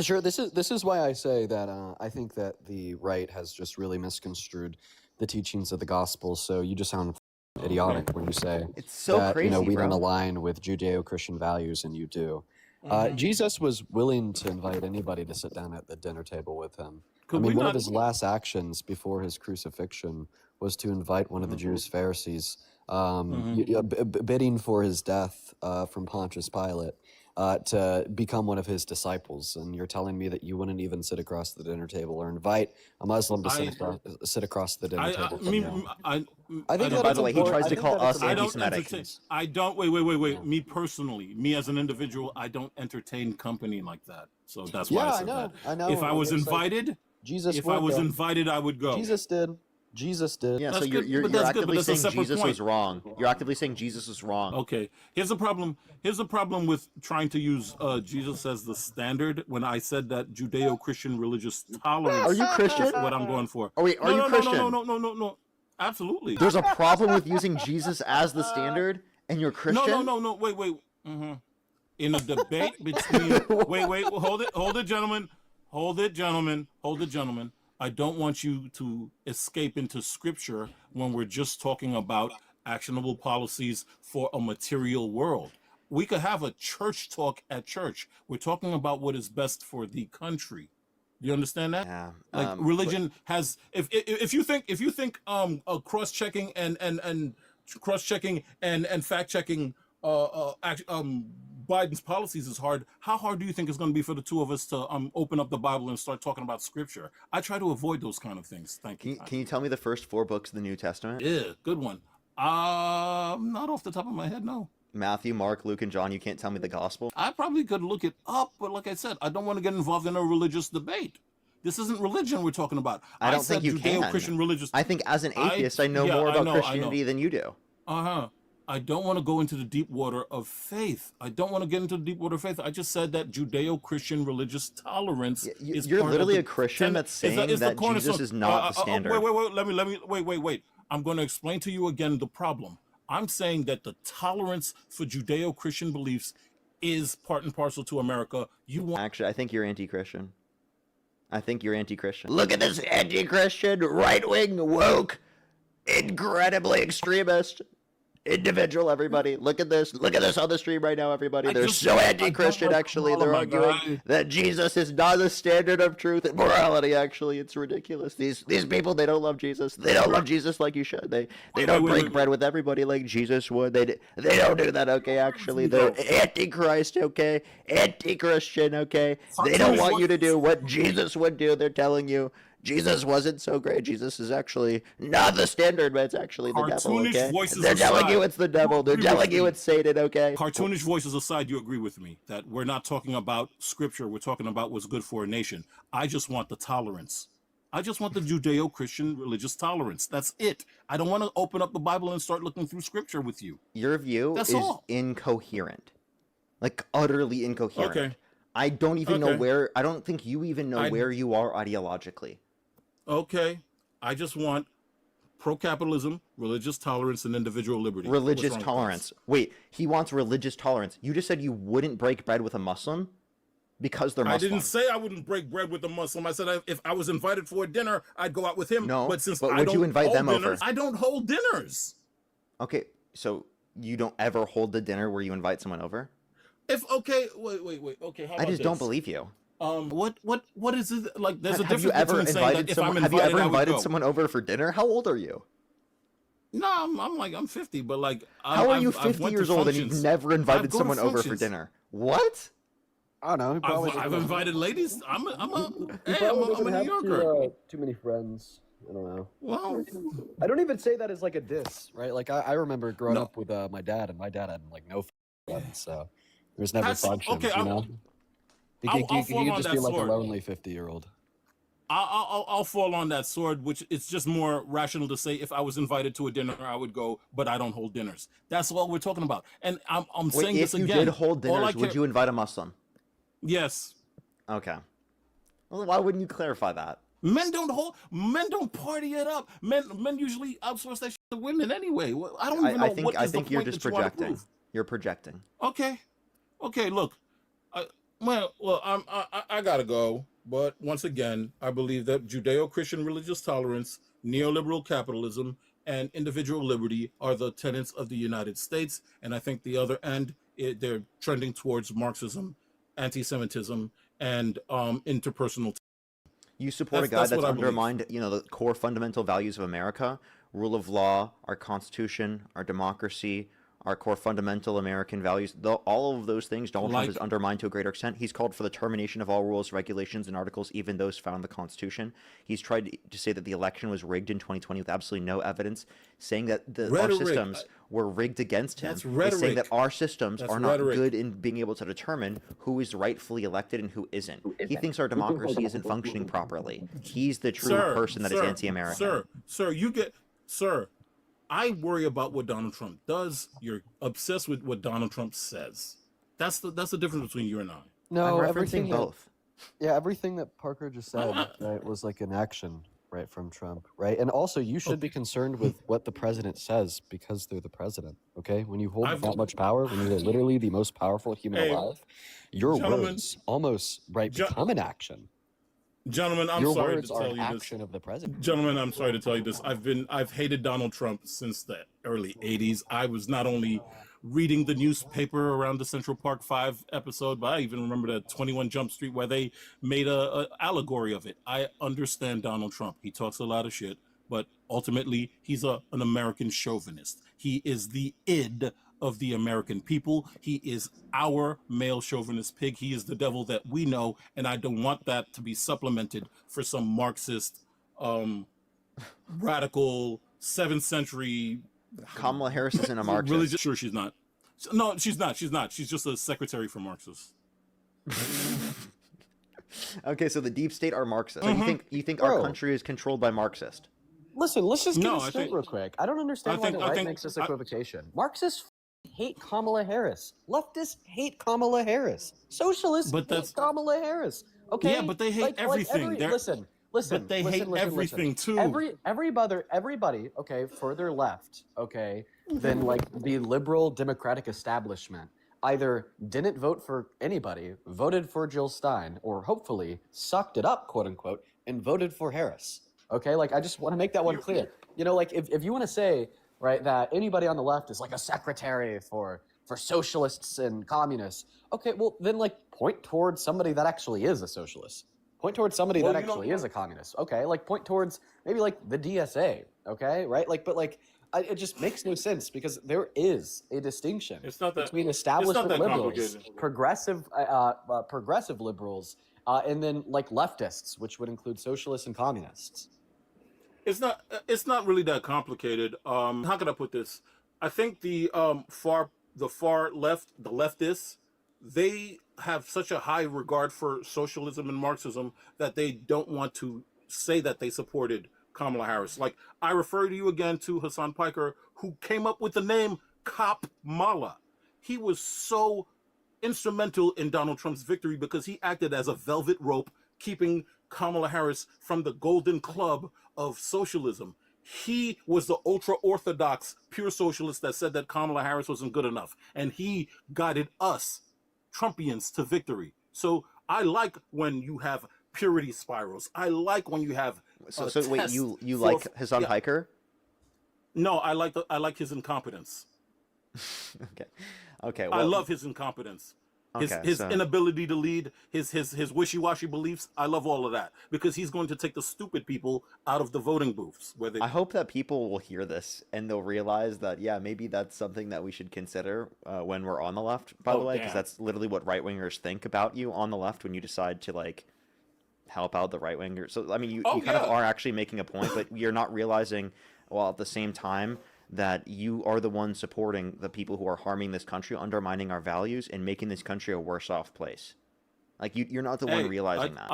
Sure. This is why I say that I think that the right has just really misconstrued the teachings of the gospel. So you just sound idiotic when you say It's so that crazy, we bro. don't align with Judeo-Christian values, and you do. Jesus was willing to invite anybody to sit down at the dinner table with him. Could I mean, we one not- of his last actions before his crucifixion was to invite one of the Jewish Pharisees, bidding for his death from Pontius Pilate, to become one of his disciples. And you're telling me that you wouldn't even sit across the dinner table or invite a Muslim to sit across the dinner table from you? I think don't- that By it's the way, he important- tries I to think call that it's us I don't anti-Semitic. entertain. I don't. Wait. Me personally, me as an individual, I don't entertain company like that. So that's why Yeah, I I said know. that. I know. If I was It's like invited, Jesus if I would, was though. invited, I would go. Jesus did. Jesus did. Yeah, That's so good, you're but that's good, but actively that's a saying separate Jesus point. was wrong. You're actively saying Jesus was wrong. Okay. Here's the problem. Here's the problem with trying to use Jesus as the standard. When I said that Judeo-Christian religious tolerance Are you Christian? is what I'm going for. Oh, wait, are you Christian? No. Absolutely. There's a problem with using Jesus as the standard, and you're Christian? No. Wait. In a debate between wait, hold it, gentlemen. Hold it, gentlemen. I don't want you to escape into scripture when we're just talking about actionable policies for a material world. We could have a church talk at church. We're talking about what is best for the country. You understand that? Yeah. Like religion has if you think cross-checking and cross-checking and fact-checking Biden's policies is hard, how hard do you think it's going to be for the two of us to open up the Bible and start talking about scripture? I try to avoid those kind of things. Thank you. Can you tell me the first 4 books of the New Testament? Yeah, good one. Not off the top of my head, no. Matthew, Mark, Luke, and John. You can't tell me the gospel? I probably could look it up, but like I said, I don't want to get involved in a religious debate. This isn't religion we're talking about. I don't think you Judeo-Christian can. religious. I think as an atheist, I know more about Christianity than you do. I don't want to go into the deep water of faith. I don't want to get into the deep water of faith. I just said that Judeo-Christian religious tolerance is You're part literally of a Christian that's saying that Jesus is not the standard. Wait. I'm going to explain to you again the problem. I'm saying that the tolerance for Judeo-Christian beliefs is part and parcel to America. Actually, I think you're anti-Christian. Look at this anti-Christian, right-wing, woke, incredibly extremist individual, everybody. Look at this on the stream right now, everybody. They're so anti-Christian, actually. They're arguing that Jesus is not the standard of truth and morality, actually. It's ridiculous. These people, they don't love Jesus. They don't love Jesus like you should. They don't break bread with everybody like Jesus would. They don't do that, okay, actually. They're anti-Christ, okay? Anti-Christian, okay? They don't want you to do what Jesus would do. They're telling you Jesus wasn't so great. Jesus is actually not the standard, but it's actually the devil, okay? They're telling you it's the devil. They're telling you it's Satan, okay? Cartoonish voices aside, you agree with me that we're not talking about scripture. We're talking about what's good for a nation. I just want the tolerance. I just want the Judeo-Christian religious tolerance. That's it. I don't want to open up the Bible and start looking through scripture with you. Your view is incoherent. Like, utterly incoherent. Okay. I don't even know where... I don't think you even know where you are ideologically. Okay, I just want pro-capitalism, religious tolerance, and individual liberty. Religious tolerance. Wait, he wants religious tolerance. You just said you wouldn't break bread with a Muslim because they're Muslim. I didn't say I wouldn't break bread with a Muslim. I said if I was invited for a dinner, I'd go out with him. No, but since but I would don't you invite hold them over? I don't hold dinners. Okay, so you don't ever hold the dinner where you invite someone over? Wait. Okay, how about I just this? don't believe you. What is it like? There's a Have difference you ever between saying that if I'm have you ever I would invited go. someone over for dinner? How old are you? No, I'm 50, but like How are you I've 50 went to years old and you've functions. never I've invited go to someone over for functions. dinner? What? I don't know. He probably I've doesn't, invited ladies. he Hey, probably I'm doesn't a New have Yorker. too many friends. I don't know. Well, I don't even say that as like a diss, right? Like I remember growing no, up with my dad, and my dad had like no friends, so there's never that's okay. functions, you know. I'll He fall could on just be that like a sword. lonely 50-year-old. I'll fall on that sword, which it's just more rational to say if I was invited to a dinner, I would go, but I don't hold dinners. That's all we're talking about. And I'm Wait, saying this if you did again. hold All I dinners, would care, you invite a Muslim? yes, Okay. Well, why wouldn't you clarify that? men don't party it up. Men usually outsource that shit to women anyway. I don't even know what I is the think you're point just that you want to projecting. prove. You're projecting. Okay, okay, look, I, I gotta go. But once again, I believe that Judeo-Christian religious tolerance, neoliberal capitalism, and individual liberty are the tenets of the United States. And I think the other end, they're trending towards Marxism, anti-Semitism, and interpersonal. You support a guy That's what that's I believe. undermined, the core fundamental values of America, rule of law, our Constitution, our democracy, our core fundamental American values. Though all of those things Donald Trump has Like undermined to a greater extent. He's called for the termination of all rules, regulations, and articles, even those found in the Constitution. He's tried to say that the election was rigged in 2020 with absolutely no evidence, saying that our rhetoric. systems were rigged against him. That's Is saying that rhetoric. our systems That's are not rhetoric. good in being able to determine who is rightfully elected and who isn't. He thinks our democracy isn't functioning properly. He's the true Sir, person that is anti-American. sir, sir. I worry about what Donald Trump does. You're obsessed with what Donald Trump says. That's the difference between you and I. I'm No, referencing both. everything that Parker just said, right, was like an action, right, from Trump, right? And also, you should be concerned with what the president says because they're the president, okay? When you hold I've that much power, when you're literally the most powerful human hey, alive, your gentlemen, words almost, right, ge- become an action. gentlemen, I'm Your sorry to words are tell an you this. action of the president. Gentlemen, I'm sorry to tell you this. I've hated Donald Trump since the early '80s. I was not only reading the newspaper around the Central Park 5 episode, but I even remember the 21 Jump Street where they made a allegory of it. I understand Donald Trump. He talks a lot of shit, but ultimately he's an American chauvinist. He is the id of the American people. He is our male chauvinist pig. He is the devil that we know, and I don't want that to be supplemented for some Marxist, radical 7th century Kamala Harris isn't a religious. Marxist. Sure, she's not. No, she's not. She's not. She's just a secretary for Marxists. Okay, so the deep state are Marxist. So you think our Bro. country is controlled by Marxist? Listen, let's just get No, it I straight think. real quick. I don't understand I why think. the I right think. makes this I, equivocation. Marxists hate Kamala Harris. Leftists hate Kamala Harris. Socialists but hate that's Kamala Harris. yeah. Okay, But they hate everything. They're listen, but they hate everything too. everybody. Okay, further left. Okay, than like the liberal Democratic establishment either didn't vote for anybody, voted for Jill Stein, or hopefully sucked it up, quote unquote, and voted for Harris. Okay, like I just want to make that one clear. You know, like if you want to say, right, that anybody on the left is like a secretary for socialists and communists, okay, well then like point towards somebody that actually is a socialist. Point towards somebody Well, that actually is a communist. Okay, like point towards maybe like the DSA. Okay, right? Like, but like it just makes no sense because there is a distinction It's not that. between It's establishment not that liberals, complicated. progressive liberals, and then like leftists, which would include socialists and communists. It's not. It's not really that complicated. How can I put this? I think the far left, the leftists, they have such a high regard for socialism and Marxism that they don't want to say that they supported Kamala Harris. Like I refer to you again to Hassan Piker, who came up with the name Cop Mala. He was so instrumental in Donald Trump's victory because he acted as a velvet rope, keeping Kamala Harris from the golden club of socialism. He was the ultra orthodox pure socialist that said that Kamala Harris wasn't good enough, and he guided us Trumpians to victory. So I like when you have purity spirals. I like when you have So wait, tests you for like Hassan yeah. Piker? No, I like his incompetence. Okay. Okay. I Well, love his incompetence. Okay, His so inability to lead, his wishy-washy beliefs. I love all of that because he's going to take the stupid people out of the voting booths where they I hope that people will hear this and they'll realize that, yeah, maybe that's something that we should consider when we're on the left, by the oh way, because damn. that's literally what right wingers think about you on the left when you decide to like help out the right wingers. So I mean, you Oh kind of yeah. are actually making a point, but you're not realizing, while at the same time, that you are the one supporting the people who are harming this country, undermining our values, and making this country a worse off place. Like you're not the one Hey, realizing that.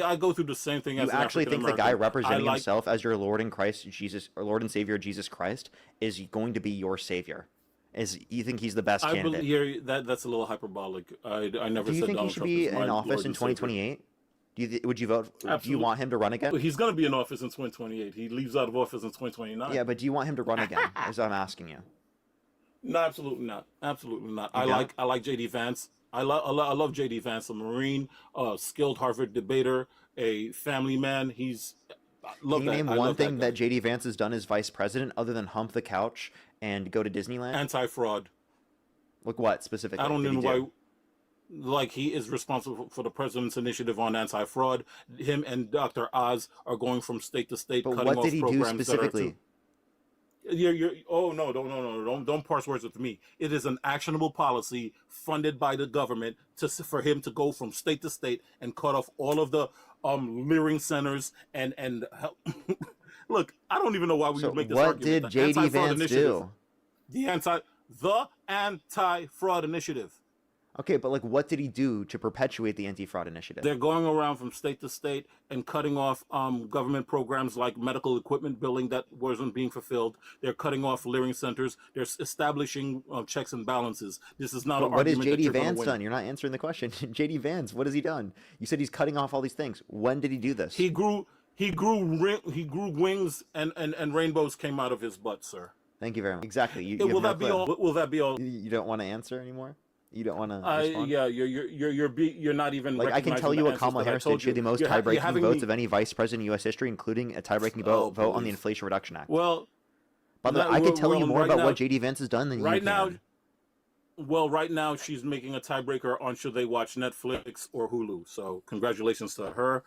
I go through the same thing You as an actually African think the guy American. I representing like. himself as your Lord in Christ Jesus, or Lord and Savior Jesus Christ, is going to be your savior? Is you think he's the best I believe candidate? here that's a little hyperbolic. I never Do you said think he Donald should Trump is be my in office Lord in and Savior. 2028? Would you vote? Do you Absolutely. want him to run again? He's going to be in office in 2028. He leaves out of office in 2029. Yeah, but do you want him to run again? As I'm asking you. No, absolutely not. Absolutely not. You don't? I like JD Vance. I love JD Vance, a Marine, skilled Harvard debater, a family man. I Can love you that. name I one love that thing that guy. JD Vance has done as vice president other than hump the couch and go to Disneyland? Anti-fraud. Like what I specifically don't did he know do? why. Like he is responsible for the president's initiative on anti-fraud. Him and Dr. Oz are going from state to state, But cutting what did off he do programs that are specifically? too. You're oh no, don't parse words with me. It is an actionable policy funded by the government for him to go from state to state and cut off all of the leering centers and help. Look, I don't even know why we So would make this what argument. did The JD anti-fraud Vance initiative, do? the anti the anti-fraud initiative. Okay, but like what did he do to perpetuate the anti-fraud initiative? They're going around from state to state and cutting off government programs like medical equipment billing that wasn't being fulfilled. They're cutting off leering centers. They're establishing checks and balances. This is not But an what has argument that JD you're going to Vance win. done? You're not answering the question. JD Vance, what has he done? You said he's cutting off all these things. When did he do this? He grew wings and rainbows came out of his butt, sir. Thank you very much. Exactly. You have Will no that be clue. all? Will that be all? You don't want to answer anymore? You don't want to respond? Yeah, you're not even Like, I can recognizing tell the you what answers Kamala that I Harris did. told She had you. the most You're tie-breaking having votes me. of any vice president in U.S. history, including a tie-breaking Oh, vote on the please. Inflation Reduction Act. Well, By the way, that, I could tell you well, more right about now, what JD Vance has done than you right now, can. right now she's making a tiebreaker on should they watch Netflix or Hulu. So congratulations to her.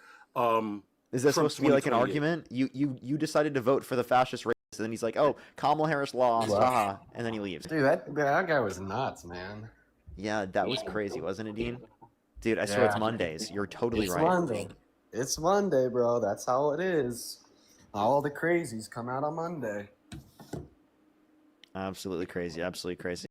Is that Trump supposed to be like an 2028. argument? You decided to vote for the fascist racist, and then he's like, oh, Kamala Harris lost, Left. haha, and then he leaves. Dude, that guy was nuts, man. Yeah, that was crazy, wasn't it, Dean? Dude, I swear it's Yeah. Mondays. You're totally It's right. Monday. It's Monday, bro. That's how it is. All the crazies come out on Monday. Absolutely crazy. Absolutely crazy.